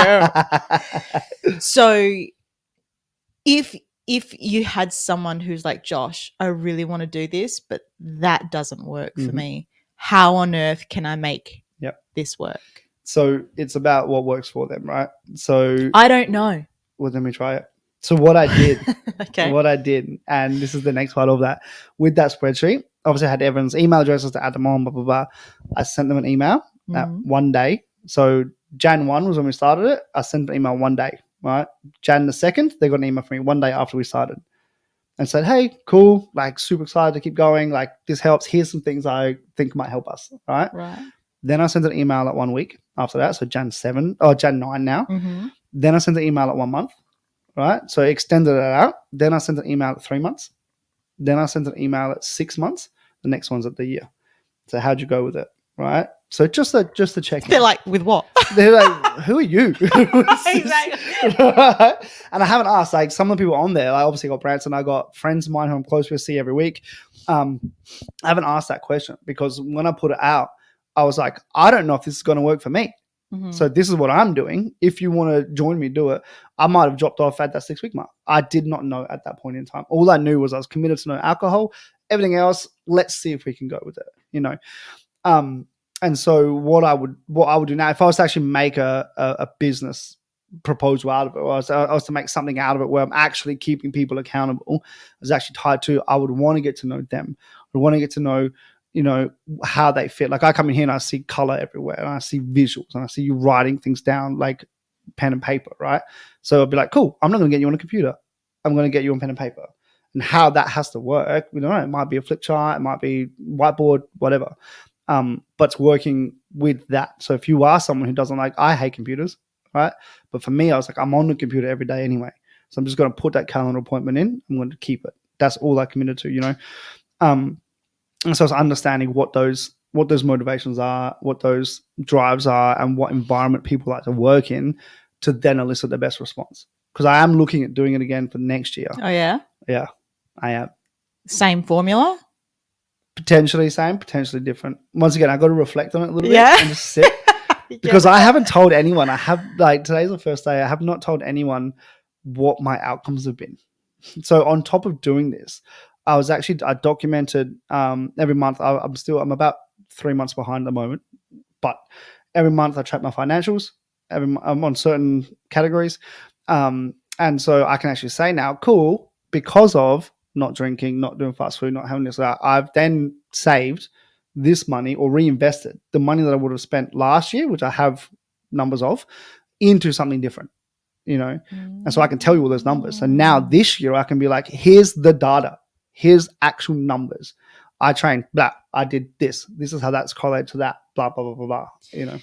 you. So if you had someone who's like, Josh, I really want to do this, but that doesn't work for me. How on earth can I make this work? So it's about what works for them, right? So I don't know. Well, let me try it. So what I did, okay. And this is the next part of that, with that spreadsheet, obviously I had everyone's email addresses to add them on, blah, blah, blah. I sent them an email at one day. So Jan 1 was when we started it. I sent an email one day. Right, Jan the 2nd, they got an email from me one day after we started and said, hey, cool, like super excited to keep going, like this helps, here's some things I think might help us. Right. Then I sent an email at 1 week after that, so Jan 9 now. Then I sent an email at 1 month. Right, so I extended it out. Then I sent an email at 3 months. Then I sent an email at 6 months. The next one's at the year. So how'd you go with it? Right. So just to check in. They're like, with what? They're like, who are you? Exactly. Right? And I haven't asked, like, some of the people on there, I obviously got Branson, I got friends of mine who I'm close with, see every week. I haven't asked that question because when I put it out, I was like, I don't know if this is going to work for me. Mm-hmm. So this is what I'm doing. If you want to join me, do it. I might have dropped off at that 6-week mark. I did not know at that point in time. All I knew was I was committed to no alcohol. Everything else, let's see if we can go with it, you know. And so what I would do now, if I was to actually make a business proposal out of it, or I was to make something out of it where I'm actually keeping people accountable, is actually tied to, I would want to get to know them. I would want to get to know, you know, how they fit. Like I come in here and I see color everywhere and I see visuals and I see you writing things down like pen and paper, right? So I'd be like, cool, I'm not going to get you on a computer. I'm going to get you on pen and paper. And how that has to work, we don't know. It might be a flip chart, it might be whiteboard, whatever. But it's working with that. So if you are someone who doesn't like, I hate computers, right? But for me, I was like, I'm on the computer every day anyway. So I'm just going to put that calendar appointment in. I'm going to keep it. That's all I committed to, you know? And so it's understanding what those motivations are, what those drives are, and what environment people like to work in to then elicit the best response. Because I am looking at doing it again for next year. Oh, yeah? Yeah, I am. Same formula? Potentially same, potentially different. Once again, I got to reflect on it a little bit and just sit. Because I haven't told anyone. I have, like, today's the first day. I have not told anyone what my outcomes have been. So on top of doing this, I documented every month. I'm about 3 months behind at the moment, but every month I track my financials. I'm on certain categories, and so I can actually say now, cool, because of not drinking, not doing fast food, not having this, I've then saved this money or reinvested the money that I would have spent last year, which I have numbers of, into something different, you know. And so I can tell you all those numbers. And now this year I can be like, here's the data, here's actual numbers. I trained, blah, I did this. This is how that's correlated to that, blah, blah, blah, blah, blah, you know.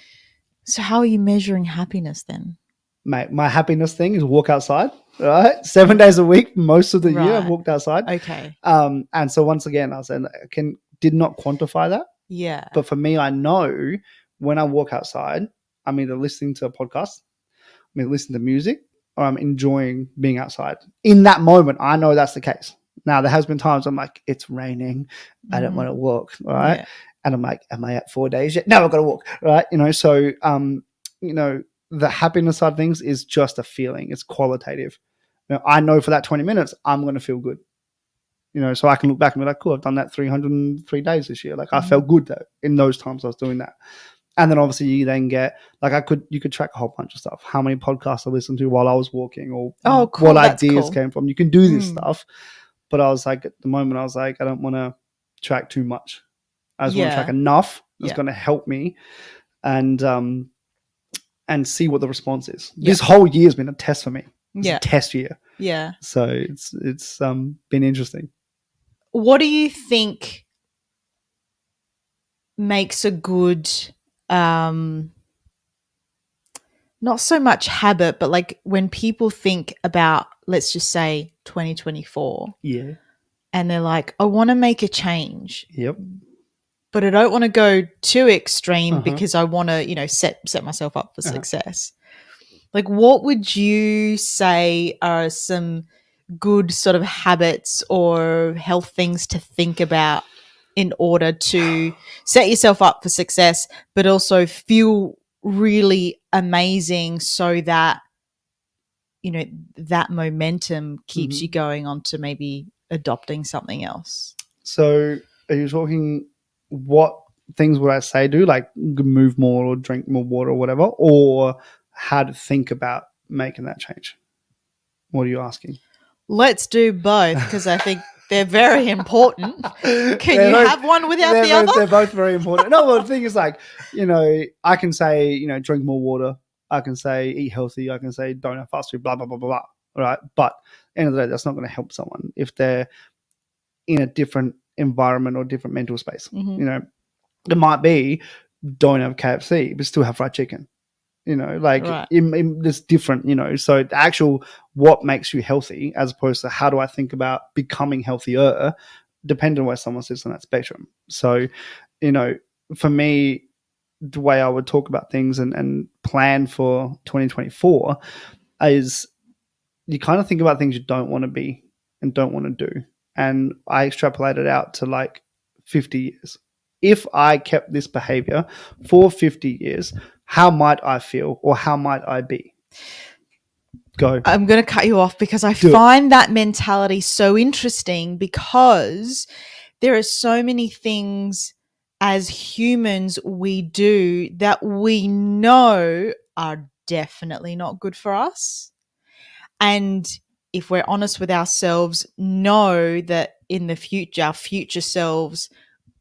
So how are you measuring happiness then? Mate, my happiness thing is walk outside, right? 7 days a week, most of the year I've walked outside. Okay. And so once again, I said, did not quantify that. Yeah. But for me, I know when I walk outside, I'm either listening to a podcast, I'm either listening to music, or I'm enjoying being outside. In that moment, I know that's the case. Now, there has been times I'm like, it's raining, I don't want to walk, right? Yeah. And I'm like, am I at 4 days yet? No, I've got to walk, right? You know, so, you know, the happiness side of things is just a feeling. It's qualitative. You know, I know for that 20 minutes, I'm going to feel good. You know, so I can look back and be like, cool, I've done that 303 days this year. Like I felt good though in those times I was doing that. And then obviously you then get, like you could track a whole bunch of stuff. How many podcasts I listened to while I was walking, or what ideas came from. You can do this stuff. But I was like, at the moment I was like, I don't want to track too much. I just want to track enough that's going to help me and see what the response is. This whole year has been a test for me. It's a test year. Yeah. So it's been interesting. What do you think makes a good, not so much habit, but like when people think about, let's just say 2024. Yeah. And they're like, I want to make a change. Yep. But I don't want to go too extreme because I want to, you know, set myself up for success. Like, what would you say are some good sort of habits or health things to think about in order to set yourself up for success, but also feel really amazing so that, you know, that momentum keeps you going on to maybe adopting something else? So are you talking what things would I say do, like move more or drink more water or whatever, or how to think about making that change? What are you asking? Let's do both because I think they're very important. Can you have one without the other? They're both very important. No, well, the thing is, like, you know, I can say, you know, drink more water. I can say eat healthy. I can say don't have fast food, blah, blah, blah, blah, blah. Right. But at the end of the day, that's not going to help someone if they're in a different environment or different mental space. You know, it might be don't have KFC, but still have fried chicken. You know, like it's different, you know. So the actual what makes you healthy as opposed to how do I think about becoming healthier, depending on where someone sits on that spectrum. So for me, the way I would talk about things and plan for 2024 is you kind of think about things you don't want to be and don't want to do. And I extrapolate it out to like 50 years. If I kept this behavior for 50 years, how might I feel or how might I be? Go. I'm going to cut you off because I find that mentality so interesting, because there are so many things as humans we do that we know are definitely not good for us. And if we're honest with ourselves, know that in the future, our future selves,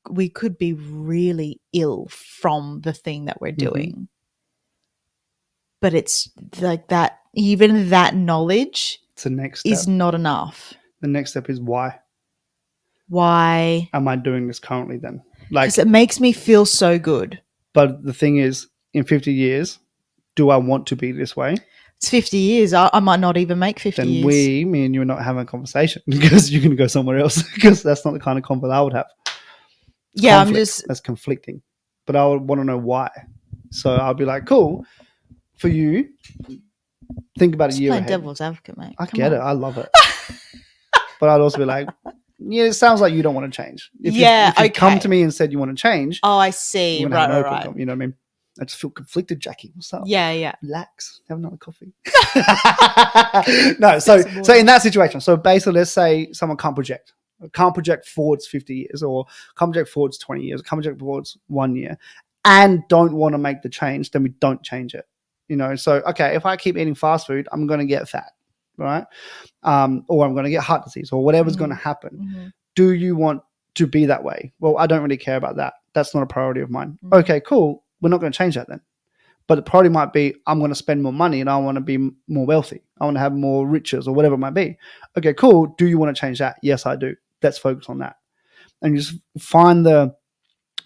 we could be really ill from the thing that we're doing. Mm-hmm. But it's like that, even that knowledge it's the next step. Is not enough. The next step is why. Why am I doing this currently then? Because it makes me feel so good. But the thing is, in 50 years, do I want to be this way? It's 50 years. I might not even make 50 then years. Then me and you are not having a conversation because you're going to go somewhere else, because that's not the kind of convo I would have. It's conflict. That's conflicting. But I would want to know why. So I'll be like, cool, for you, think about a year ahead. Devil's advocate, mate. I get it. I love it. But I'd also be like, yeah, it sounds like you don't want to change. If you come to me and said you want to change. Oh, I see. Right. You know what I mean? I just feel conflicted, Jackie. What's up? Yeah. Relax. Have another coffee. No, so in that situation, so basically, let's say someone can't project forwards 50 years, or can't project forwards 20 years, can't project forwards 1 year, and don't want to make the change, then we don't change it. So, okay, if I keep eating fast food, I'm going to get fat, right? Or I'm going to get heart disease, or whatever's going to happen. Mm-hmm. Do you want to be that way? Well, I don't really care about that. That's not a priority of mine. Mm-hmm. Okay, cool. We're not going to change that then. But the priority might be, I'm going to spend more money and I want to be more wealthy. I want to have more riches, or whatever it might be. Okay, cool. Do you want to change that? Yes, I do. Let's focus on that. And you just find the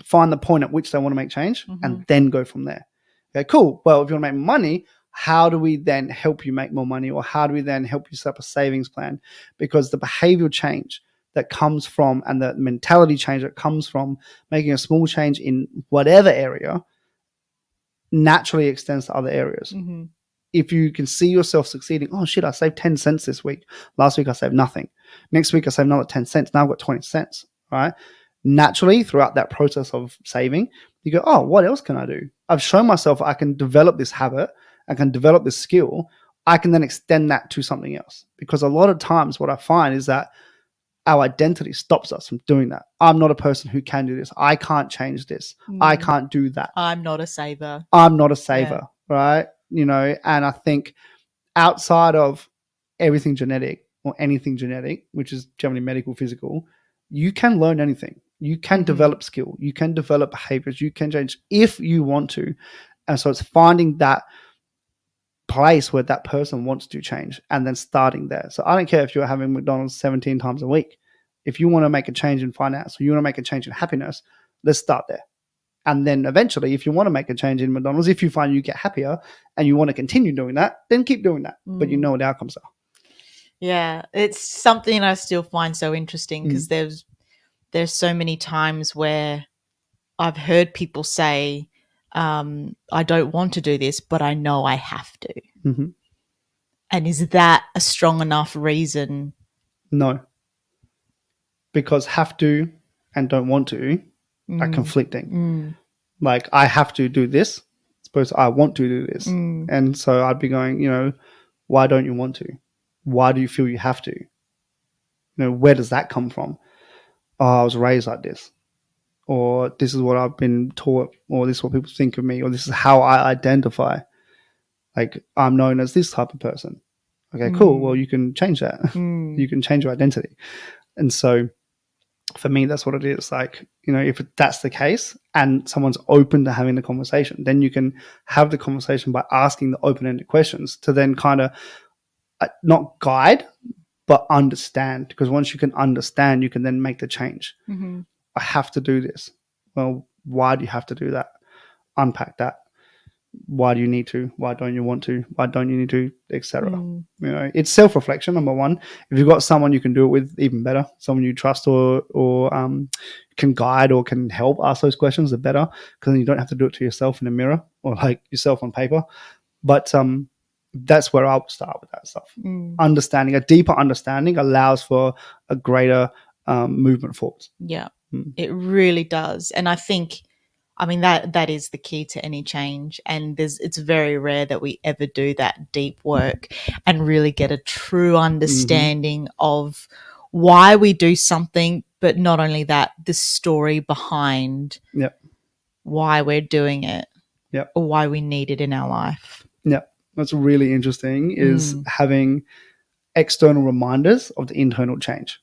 point at which they want to make change, mm-hmm. and then go from there. Okay, cool. Well, if you want to make money, how do we then help you make more money? Or how do we then help you set up a savings plan? Because the behavioral change that comes from, and the mentality change that comes from making a small change in whatever area, naturally extends to other areas. Mm-hmm. If you can see yourself succeeding, oh shit, I saved 10 cents this week. Last week I saved nothing. Next week I saved another 10 cents. Now I've got 20 cents, right? Naturally, throughout that process of saving, you go, oh, what else can I do? I've shown myself I can develop this habit. I can develop this skill. I can then extend that to something else. Because a lot of times what I find is that our identity stops us from doing that. I'm not a person who can do this. I can't change this. I can't do that. I'm not a saver. Right? And I think outside of everything genetic, or anything genetic, which is generally medical, physical, you can learn anything. You can develop skill. You can develop behaviors. You can change if you want to. And so it's finding that place where that person wants to change and then starting there. So I don't care if you're having McDonald's 17 times a week. If you want to make a change in finance, or you want to make a change in happiness, let's start there. And then eventually, if you want to make a change in McDonald's, if you find you get happier and you want to continue doing that, then keep doing that. But you know what the outcomes are. Yeah, it's something I still find so interesting, because there's so many times where I've heard people say, I don't want to do this, but I know I have to. Mm-hmm. And is that a strong enough reason? No. Because have to and don't want to are conflicting. Like, I have to do this, suppose I want to do this. And so I'd be going, why don't you want to? Why do you feel you have to? Where does that come from? Oh, I was raised like this. Or this is what I've been taught, or this is what people think of me, or this is how I identify. Like, I'm known as this type of person. Okay, cool. Well, you can change that. You can change your identity. And so for me, that's what it is. Like, if that's the case and someone's open to having the conversation, then you can have the conversation by asking the open-ended questions to then kind of not guide, but understand. Because once you can understand, you can then make the change. Mm-hmm. I have to do this. Well, why do you have to do that? Unpack that. Why do you need to? Why don't you want to? Why don't you need to? Etc. Mm. You know, it's self-reflection. Number one, if you've got someone you can do it with, even better. Someone you trust or can guide or can help ask those questions, the better, because then you don't have to do it to yourself in a mirror or like yourself on paper. But that's where I would start with that stuff. Understanding, a deeper understanding allows for a greater movement forward. Yeah, it really does. And I think, I mean, that is the key to any change. And it's very rare that we ever do that deep work and really get a true understanding of why we do something, but not only that, the story behind Yep. why we're doing it, Yep. or why we need it in our life. Yeah, what's really interesting is having external reminders of the internal change.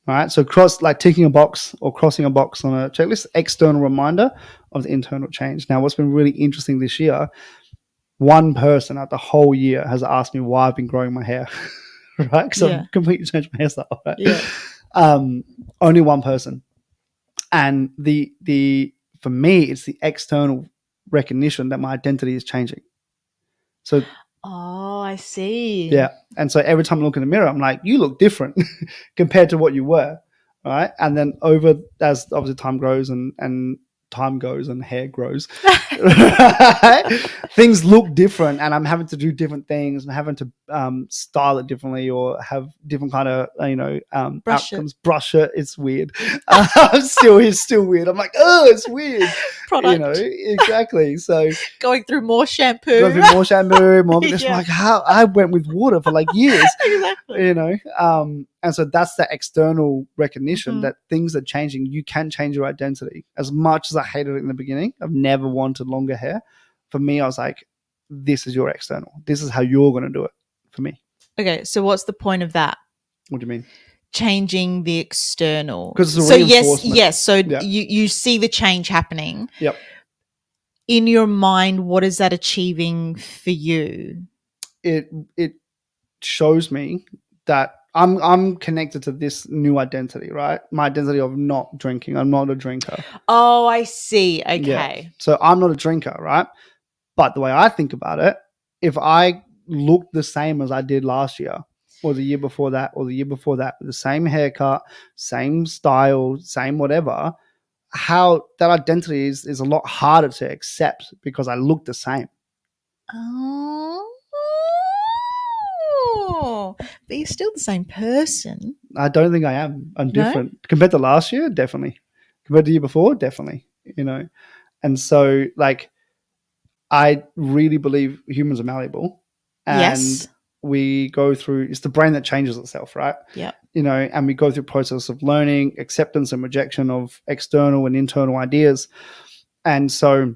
All right, so ticking a box or crossing a box on a checklist, external reminder of the internal change. Now, what's been really interesting this year, one person at the whole year has asked me why I've been growing my hair, right? Because I've completely changed my hairstyle, right? Yeah. Only one person, and the for me, it's the external recognition that my identity is changing. So, oh, I see. Yeah. And so every time I look in the mirror, I'm like, you look different compared to what you were. Right. And then as obviously time grows and time goes and hair grows, things look different, and I'm having to do different things. I'm having to style it differently or have different kind of outcomes. Brush it. It's weird. It's still weird. I'm like, oh, it's weird. Product. You know, exactly. So going through more shampoo, more. Just like how I went with water for like years. Exactly. You know, and so that's the external recognition that things are changing. You can change your identity. As much as I hated it in the beginning, I've never wanted longer hair. For me, I was like, this is your external. This is how you're going to do it for me. Okay, so what's the point of that? What do you mean? Changing the external. Because it's a reinforcement. Yes. So you see the change happening. Yep. In your mind, what is that achieving for you? It shows me that I'm connected to this new identity, right? My identity of not drinking. I'm not a drinker. Oh, I see. Okay. Yeah. So I'm not a drinker, right? But the way I think about it, if I looked the same as I did last year or the year before that or the year before that, with the same haircut, same style, same whatever, how that identity is a lot harder to accept because I look the same. Oh, but you're still the same person. I don't think I am. I'm different. Compared to last year, definitely. Compared to the year before, definitely. You know, and so like I really believe humans are malleable, and we go through. It's the brain that changes itself, right? Yeah. You know, and we go through a process of learning, acceptance, and rejection of external and internal ideas, and so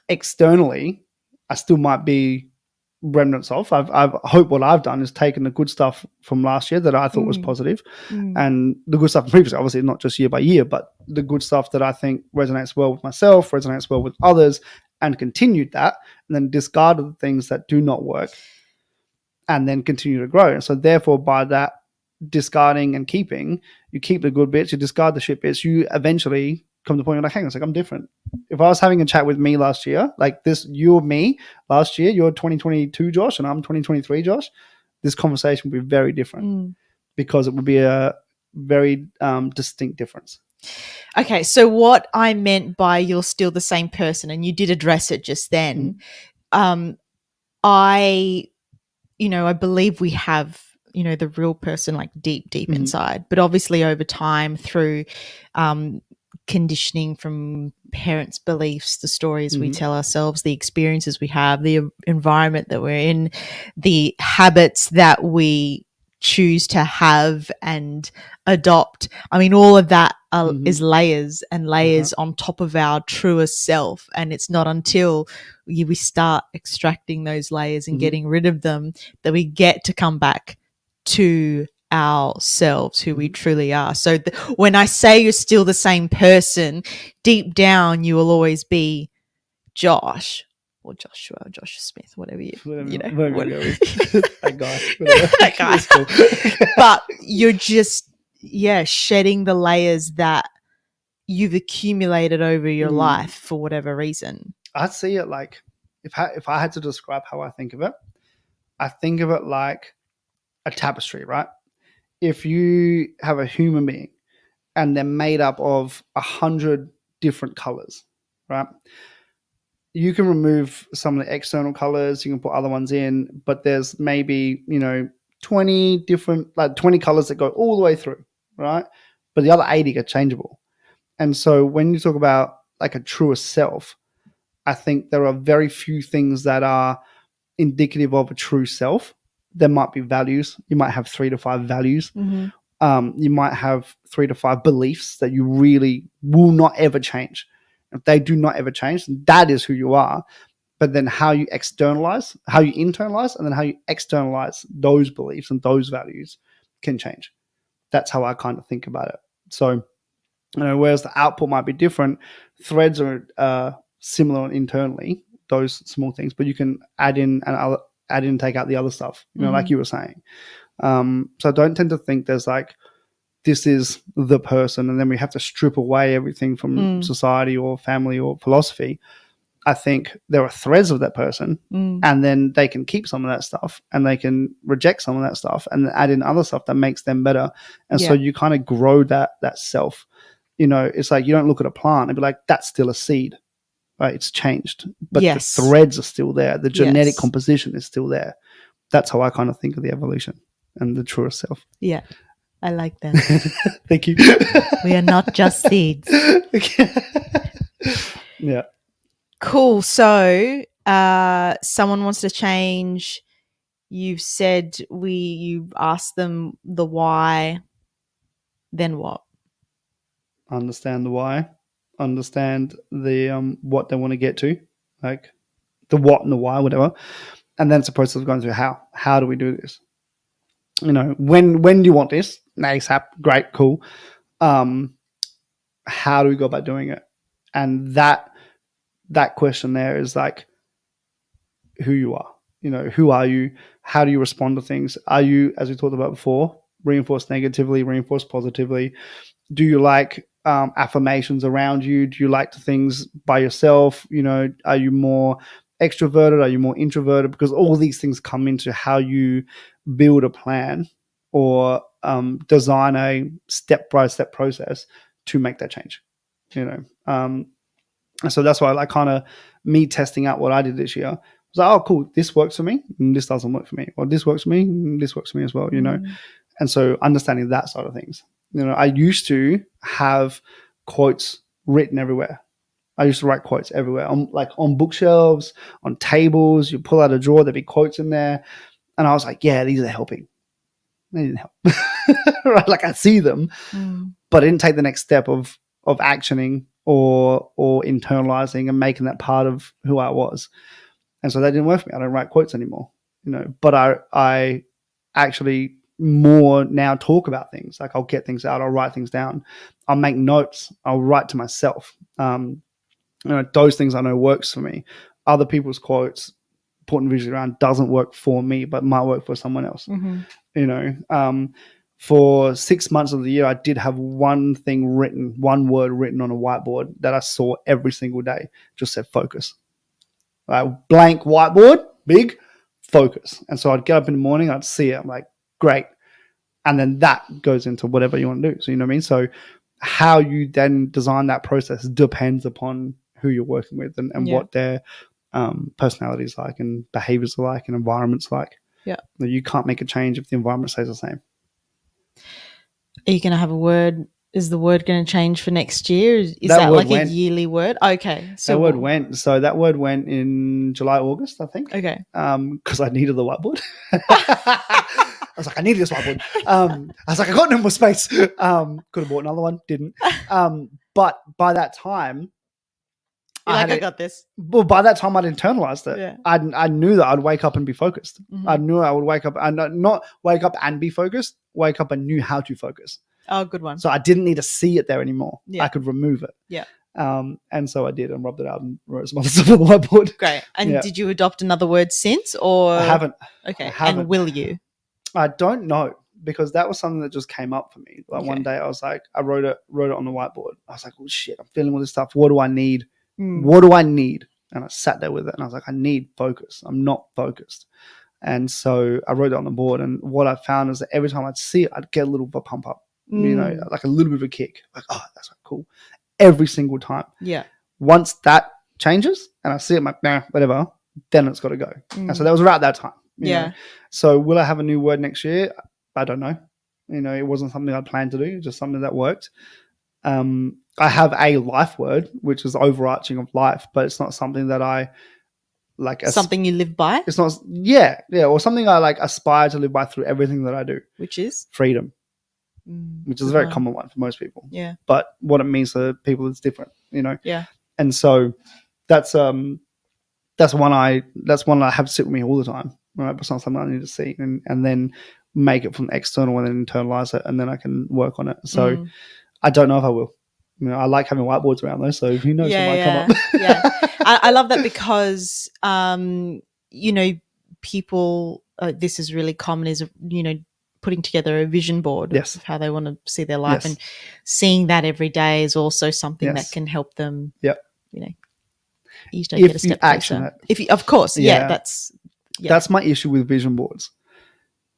externally, I still might be remnants of. I hope what I've done is taken the good stuff from last year that I thought was positive, and the good stuff from previously, obviously not just year by year, but the good stuff that I think resonates well with myself, resonates well with others, and continued that, and then discarded the things that do not work, and then continue to grow. And so therefore, by that discarding and keeping, you keep the good bits, you discard the shit bits, you eventually come to the point where like, hang on, it's like I'm different. If I was having a chat with me last year, like this, you're me last year, you're 2022 Josh and I'm 2023 Josh, this conversation would be very different because it would be a very distinct difference. Okay, so what I meant by you're still the same person, and you did address it just then, I believe we have, the real person like deep inside, but obviously over time through conditioning from parents' beliefs, the stories we tell ourselves, the experiences we have, the environment that we're in, the habits that we choose to have and adopt. I mean, all of that is layers and layers on top of our truest self. And it's not until we start extracting those layers and getting rid of them that we get to come back to ourselves, who we truly are. So when I say you're still the same person, deep down you will always be Josh or Joshua, Josh Smith, whatever you know. That guy. That guy. Cool. But you're just shedding the layers that you've accumulated over your life for whatever reason. I see it like if I had to describe how I think of it, I think of it like a tapestry, right? If you have a human being and they're made up of 100 different colors, right? You can remove some of the external colors, you can put other ones in, but there's maybe, 20 different, like 20 colors that go all the way through, right? But the other 80 are changeable. And so when you talk about like a truer self, I think there are very few things that are indicative of a true self. There might be values. You might have 3 to 5 values. You might have 3 to 5 beliefs that you really will not ever change. If they do not ever change, that is who you are. But then how you internalize, and then how you externalize those beliefs and those values can change. That's how I kind of think about it. So, whereas the output might be different, threads are similar internally, those small things, but you can add in and take out the other stuff, like you were saying. So I don't tend to think there's like, this is the person, and then we have to strip away everything from society or family or philosophy. I think there are threads of that person, and then they can keep some of that stuff, and they can reject some of that stuff, and add in other stuff that makes them better. And so you kind of grow that self. It's like you don't look at a plant and be like, that's still a seed, right? It's changed, but the threads are still there. The genetic composition is still there. That's how I kind of think of the evolution and the truest self. Yeah. I like that. Thank you. We are not just seeds. Yeah. Cool. So someone wants to change. You've said you asked them the why. Then what? Understand the why. Understand the what they want to get to, like the what and the why, whatever. And then it's a process of going through how. How do we do this? When do you want this? ASAP. Great, cool. How do we go about doing it? And that question there is like who you are. Who are you? How do you respond to things? Are you, as we talked about before, reinforced negatively, reinforced positively? Do you like affirmations around you? Do you like the things by yourself? Are you more extroverted? Are you more introverted? Because all these things come into how you build a plan or design a step-by-step process to make that change. So that's why, like, kind of me testing out what I did this year. I was like, oh, cool, this works for me, and this doesn't work for me. Or this works for me, and this works for me as well, And so understanding that side of things. I used to have quotes written everywhere. I used to write quotes everywhere, on bookshelves, on tables. You pull out a drawer, there'd be quotes in there. And I was like, yeah, these are helping. They didn't help. Right? Like, I see them, but I didn't take the next step of actioning or internalizing and making that part of who I was. And so that didn't work for me. I don't write quotes anymore, but I actually more now talk about things. Like, I'll get things out, I'll write things down, I'll make notes, I'll write to myself. Those things I know works for me. Other people's quotes, putting visually around, doesn't work for me, but might work for someone else. For 6 months of the year, I did have one word written on a whiteboard that I saw every single day. Just said focus. Blank whiteboard, big, focus. And so I'd get up in the morning, I'd see it. I'm like, great. And then that goes into whatever you want to do. So, you know what I mean? So how you then design that process depends upon who you're working with and what their personality is like and behaviors are like and environments like. Yeah. You can't make a change if the environment stays the same. Are you going to have a word? Is the word going to change for next year? Is that like a yearly word? Okay. So that word went in July, August, I think. Okay. Because I needed the whiteboard. I was like, I need this whiteboard. I was like, I got no more space. Could have bought another one, didn't. But by that time, I got this. Well, by that time, I'd internalized it. Yeah. I knew that I'd wake up and be focused. I knew I would wake up and not wake up and be focused. Wake up and knew how to focus. Oh, good one. So I didn't need to see it there anymore. Yeah. I could remove it. Yeah. And so I did and rubbed it out and wrote some other stuff on the whiteboard. Great. And did you adopt another word since, or I haven't? Okay. I haven't. And will you? I don't know, because that was something that just came up for me. Like one day I was like, I wrote it on the whiteboard. I was like, oh shit, I'm feeling all this stuff. What do I need? What do I need? And I sat there with it and I was like, I need focus. I'm not focused. And so I wrote it on the board. And what I found is that every time I'd see it, I'd get a little bit of a pump up, like a little bit of a kick. Like, oh, that's cool. Every single time. Yeah. Once that changes and I see it, I'm like, nah, whatever, then it's got to go. And so that was around that time. You know? So will I have a new word next year? I don't know. It wasn't something I planned to do, just something that worked. I have a life word, which is overarching of life, but it's not something that I like. Something you live by? It's not, or something I like aspire to live by through everything that I do. Which is? Freedom. Which is a very common one for most people. Yeah. But what it means to people is different, Yeah. And so that's one I have to sit with me all the time. Right. But it's not something I need to see and then make it from external and then internalize it and then I can work on it. So I don't know if I will. I like having whiteboards around though, so who knows what might come up. Yeah. I love that because people this is really common is putting together a vision board of how they want to see their life and seeing that every day is also something that can help them each day get a step closer. Of course, that's my issue with vision boards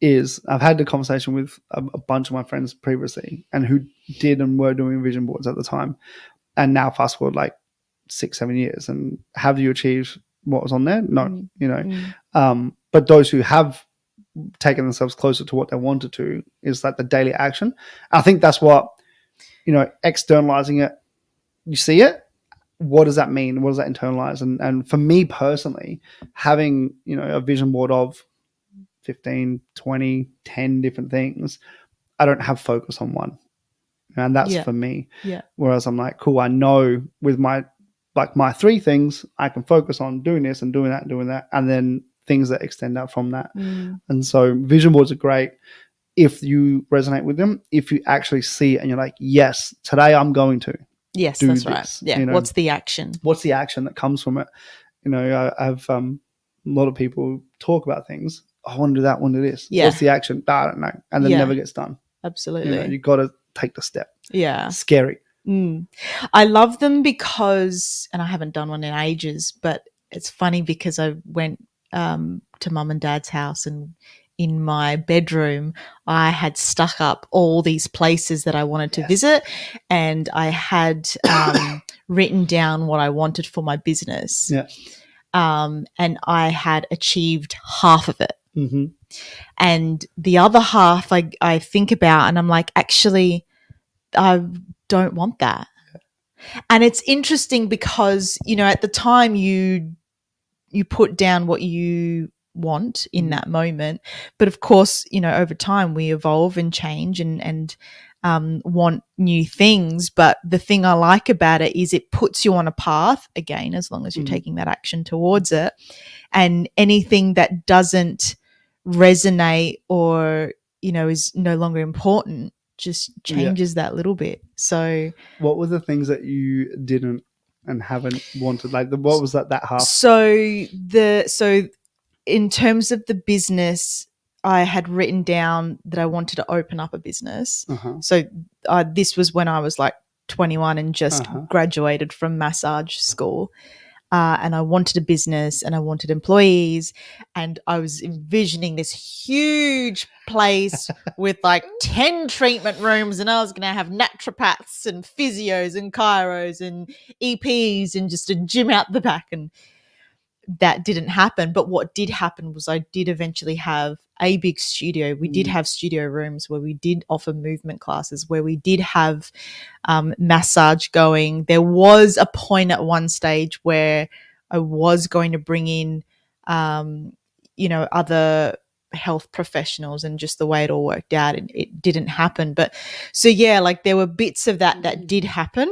is I've had the conversation with a bunch of my friends previously and who did and were doing vision boards at the time and now fast forward like 6-7 years and have you achieved what was on there? No, but those who have taken themselves closer to what they wanted to is like the daily action. I think that's what, externalizing it, you see it, what does that mean? What does that internalize? And for me personally, having, a vision board of 15, 20, 10 different things, I don't have focus on one. And that's for me. Yeah. Whereas I'm like, cool, I know with my 3 things, I can focus on doing this and doing that and doing that. And then things that extend out from that. And so vision boards are great if you resonate with them, if you actually see it and you're like, yes, today I'm going to. Yes, do that's this. right. Yeah. What's the action? What's the action that comes from it? I've a lot of people talk about things. I want to do that, I want to do this. Yeah. What's the action? I don't know. And then never gets done. Absolutely. You got to take the step. Yeah. Scary. I love them because, and I haven't done one in ages, but it's funny because I went to mum and dad's house and in my bedroom, I had stuck up all these places that I wanted to visit and I had written down what I wanted for my business. Yeah. And I had achieved half of it. Mm-hmm. And the other half I think about and I'm like, actually, I don't want that. Yeah. And it's interesting because, at the time you put down what you want in that moment. But of course, over time we evolve and change and want new things. But the thing I like about it is it puts you on a path, again, as long as you're taking that action towards it. And anything that doesn't resonate or, is no longer important just changes that little bit. So what were the things that you didn't and haven't wanted? Like what was that half? So in terms of the business, I had written down that I wanted to open up a business. So this was when I was like 21 and just graduated from massage school. And I wanted a business and I wanted employees and I was envisioning this huge place with like 10 treatment rooms and I was going to have naturopaths and physios and chiros and EPs and just a gym out the back, and that didn't happen. But what did happen was I did eventually have a big studio. We did have studio rooms where we did offer movement classes, where we did have massage going. There was a point at one stage where I was going to bring in, other health professionals, and just the way it all worked out, and it didn't happen. But so, like there were bits of that did happen.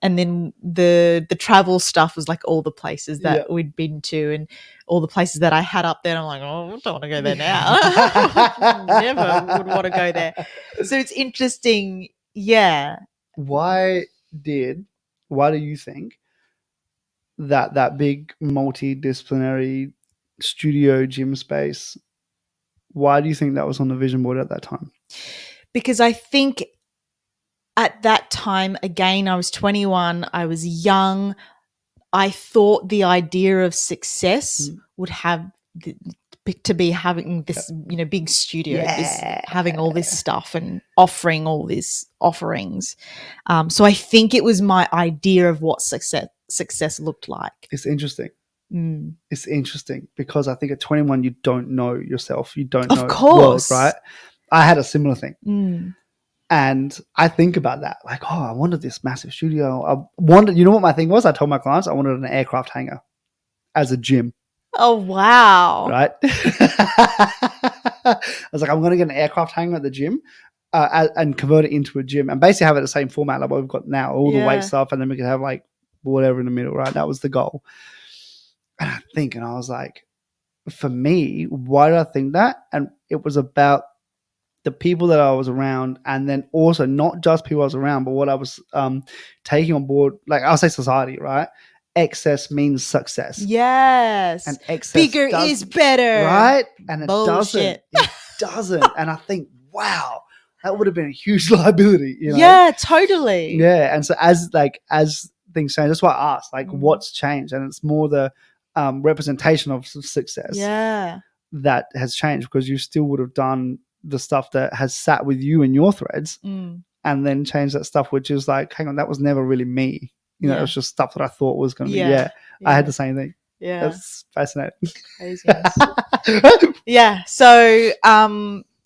And then the travel stuff was like all the places that we'd been to and all the places that I had up there. And I'm like, oh, I don't want to go there now. Never would want to go there. So it's interesting. Yeah. Why do you think that big multidisciplinary studio gym space, why do you think that was on the vision board at that time? Because I think at that time, again, I was 21, I was young, I thought the idea of success would have to be having this, big studio, this having all this stuff and offering all these offerings. So I think it was my idea of what success looked like. It's interesting. It's interesting because I think at 21 you don't know yourself. You don't know the world, right? I had a similar thing. And I think about that, like, oh, I wanted this massive studio. I wanted, you know what my thing was? I told my clients I wanted an aircraft hangar as a gym. Oh, wow. Right? I was like, I'm going to get an aircraft hangar at the gym and convert it into a gym and basically have it the same format like what we've got now, all the weight stuff, and then we could have like whatever in the middle, right? That was the goal. And I was like, for me, why did I think that? And it was about the people that I was around, and then also not just people I was around, but what I was taking on board. Like I'll say society, right? Excess means success. Yes. And excess bigger is better. Right? And Bullshit. It doesn't. And I think, wow, that would have been a huge liability. You know? Yeah, totally. Yeah. And so as things change, that's why I asked, like, what's changed? And it's more the representation of success. Yeah. That has changed because you still would have done the stuff that has sat with you in your threads and then change that stuff, which is like, hang on, that was never really me. You know, it was just stuff that I thought was going to be. Yeah. I had the same thing. Yeah. That's fascinating. Yeah. So,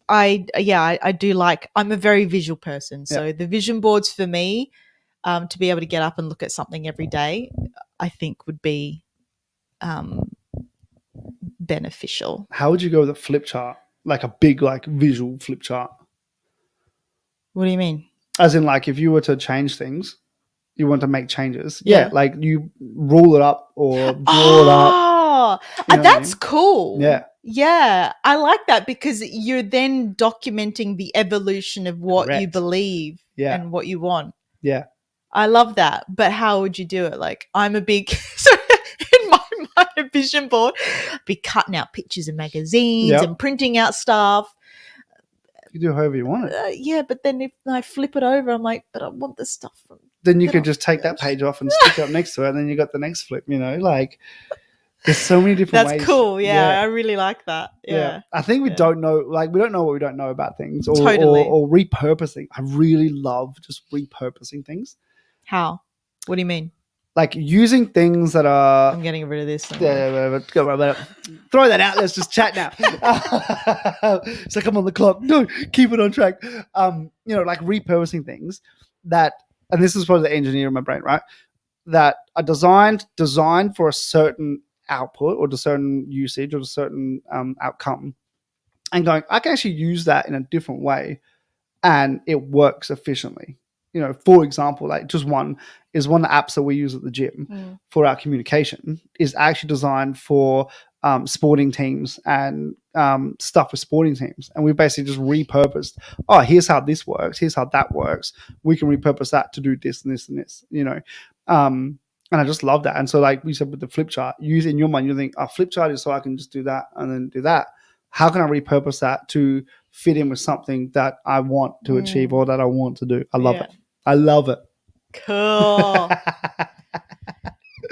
I do like, I'm a very visual person. So the vision boards for me, to be able to get up and look at something every day, I think would be beneficial. How would you go with a flip chart? Like a big, like visual flip chart? What do you mean? As in, like, if you were to change things, you want to make changes. Yeah. Like you rule it up or draw it up. Oh, that's cool. Yeah. Yeah. I like that because you're then documenting the evolution of what you believe and what you want. Yeah. I love that. But how would you do it? Like, I'm a big, in my vision board, I'd be cutting out pictures of magazines and printing out stuff. You do however you want it. Yeah, but then if I flip it over, I'm like, but I want this stuff from. Then you could just take that page off and stick it up next to it, and then you got the next flip. You know, like there's so many different ways. That's cool. Yeah, I really like that. Yeah. I think we don't know, like we don't know what we don't know about things, or repurposing. I really love just repurposing things. How? What do you mean? Like using things that are. I'm getting rid of this. Throw that out. Let's just chat now. It's like I'm on the clock. No, keep it on track. Like repurposing things that, and this is probably the engineer in my brain, right? That are designed for a certain output or a certain usage or a certain outcome, and going, I can actually use that in a different way, and it works efficiently. You know, for example, like just one of the apps that we use at the gym for our communication is actually designed for sporting teams and stuff with sporting teams. And we basically just repurposed, here's how this works. Here's how that works. We can repurpose that to do this and this and this, you know. And I just love that. And so like we said with the flip chart, use in your mind, you think, flip chart is so I can just do that and then do that. How can I repurpose that to fit in with something that I want to achieve or that I want to do? I love it. I love it. Cool. All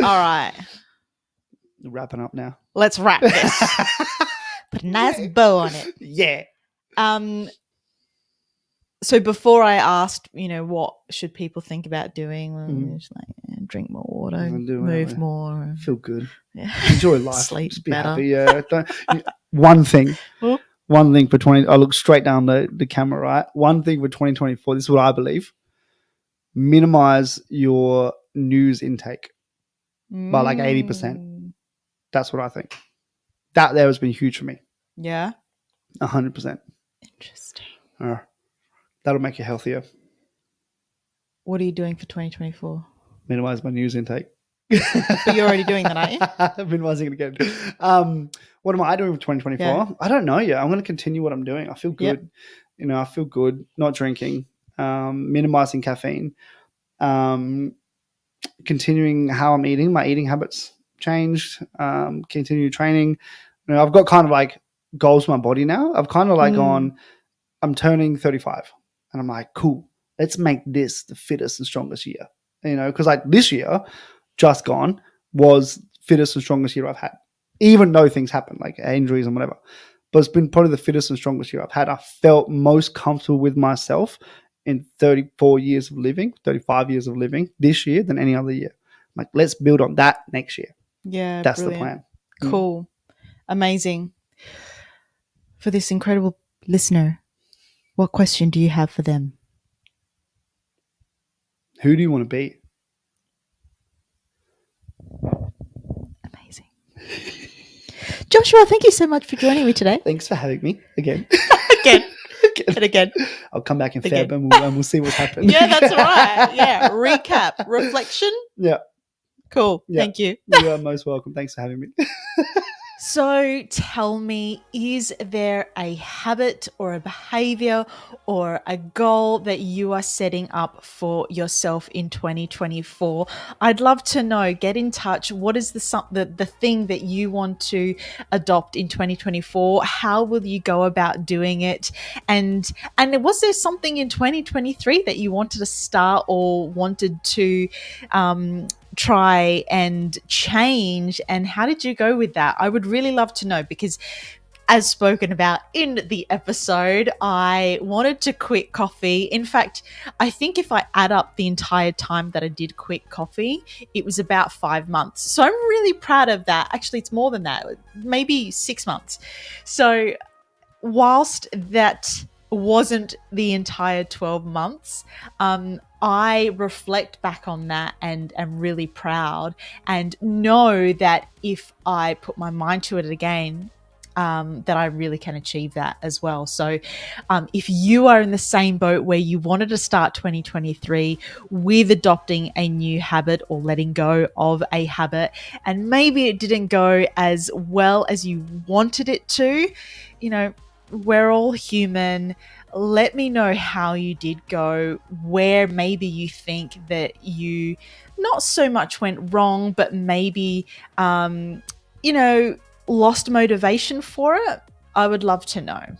right. Wrapping up now. Let's wrap this. Put a nice bow on it. Yeah. So before I asked, what should people think about doing? Just like drink more water, move more, feel good, enjoy life, sleep just be better. happy. Yeah. One thing for 20. I look straight down the camera. Right. One thing for 2024. This is what I believe. Minimize your news intake by like 80%. That's what I think. That there has been huge for me. Yeah. 100%. Interesting. That'll make you healthier. What are you doing for 2024? Minimize my news intake. But you're already doing that, aren't you? Minimizing it again. What am I doing for 2024? Yeah. I don't know yet. I'm going to continue what I'm doing. I feel good. Yep. I feel good not drinking. Minimizing caffeine, continuing how I'm eating. My eating habits changed. Continue training. I've got kind of like goals for my body now. I've kind of like I'm turning 35, and I'm like, cool. Let's make this the fittest and strongest year. Because like this year, just gone, was fittest and strongest year I've had, even though things happen like injuries and whatever. But it's been probably the fittest and strongest year I've had. I felt most comfortable with myself in 34 years of living, 35 years of living this year than any other year. Like, let's build on that next year. Yeah, That's brilliant. the plan. Cool. Amazing. For this incredible listener, what question do you have for them? Who do you want to be? Amazing. Joshua, thank you so much for joining me today. Thanks for having me again. Again. And again. I'll come back in Again. Feb and we'll see what's happened. Yeah, that's right. Yeah. Recap. Reflection. Yeah. Cool. Yeah. Thank you. You are most welcome. Thanks for having me. So tell me, is there a habit or a behavior or a goal that you are setting up for yourself in 2024? I'd love to know. Get in touch. What is the thing that you want to adopt in 2024? How will you go about doing it? And was there something in 2023 that you wanted to start or wanted to try and change, and how did you go with that? I would really love to know, because as spoken about in the episode, I wanted to quit coffee. In fact, I think if I add up the entire time that I did quit coffee, it was about 5 months. So I'm really proud of that. Actually, it's more than that, maybe 6 months. So whilst that wasn't the entire 12 months, I reflect back on that and am really proud, and know that if I put my mind to it again, that I really can achieve that as well. So if you are in the same boat where you wanted to start 2023 with adopting a new habit or letting go of a habit, and maybe it didn't go as well as you wanted it to, we're all human. Let me know how you did go, where maybe you think that you not so much went wrong, but maybe, lost motivation for it. I would love to know.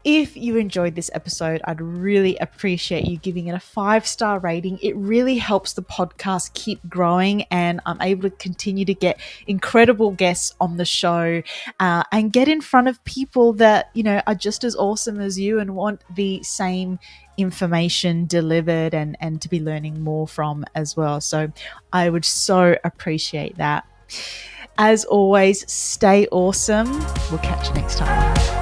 If you enjoyed this episode, I'd really appreciate you giving it a 5-star rating. It really helps the podcast keep growing, and I'm able to continue to get incredible guests on the show and get in front of people that, are just as awesome as you and want the same information delivered and to be learning more from as well. So I would so appreciate that. As always, stay awesome. We'll catch you next time.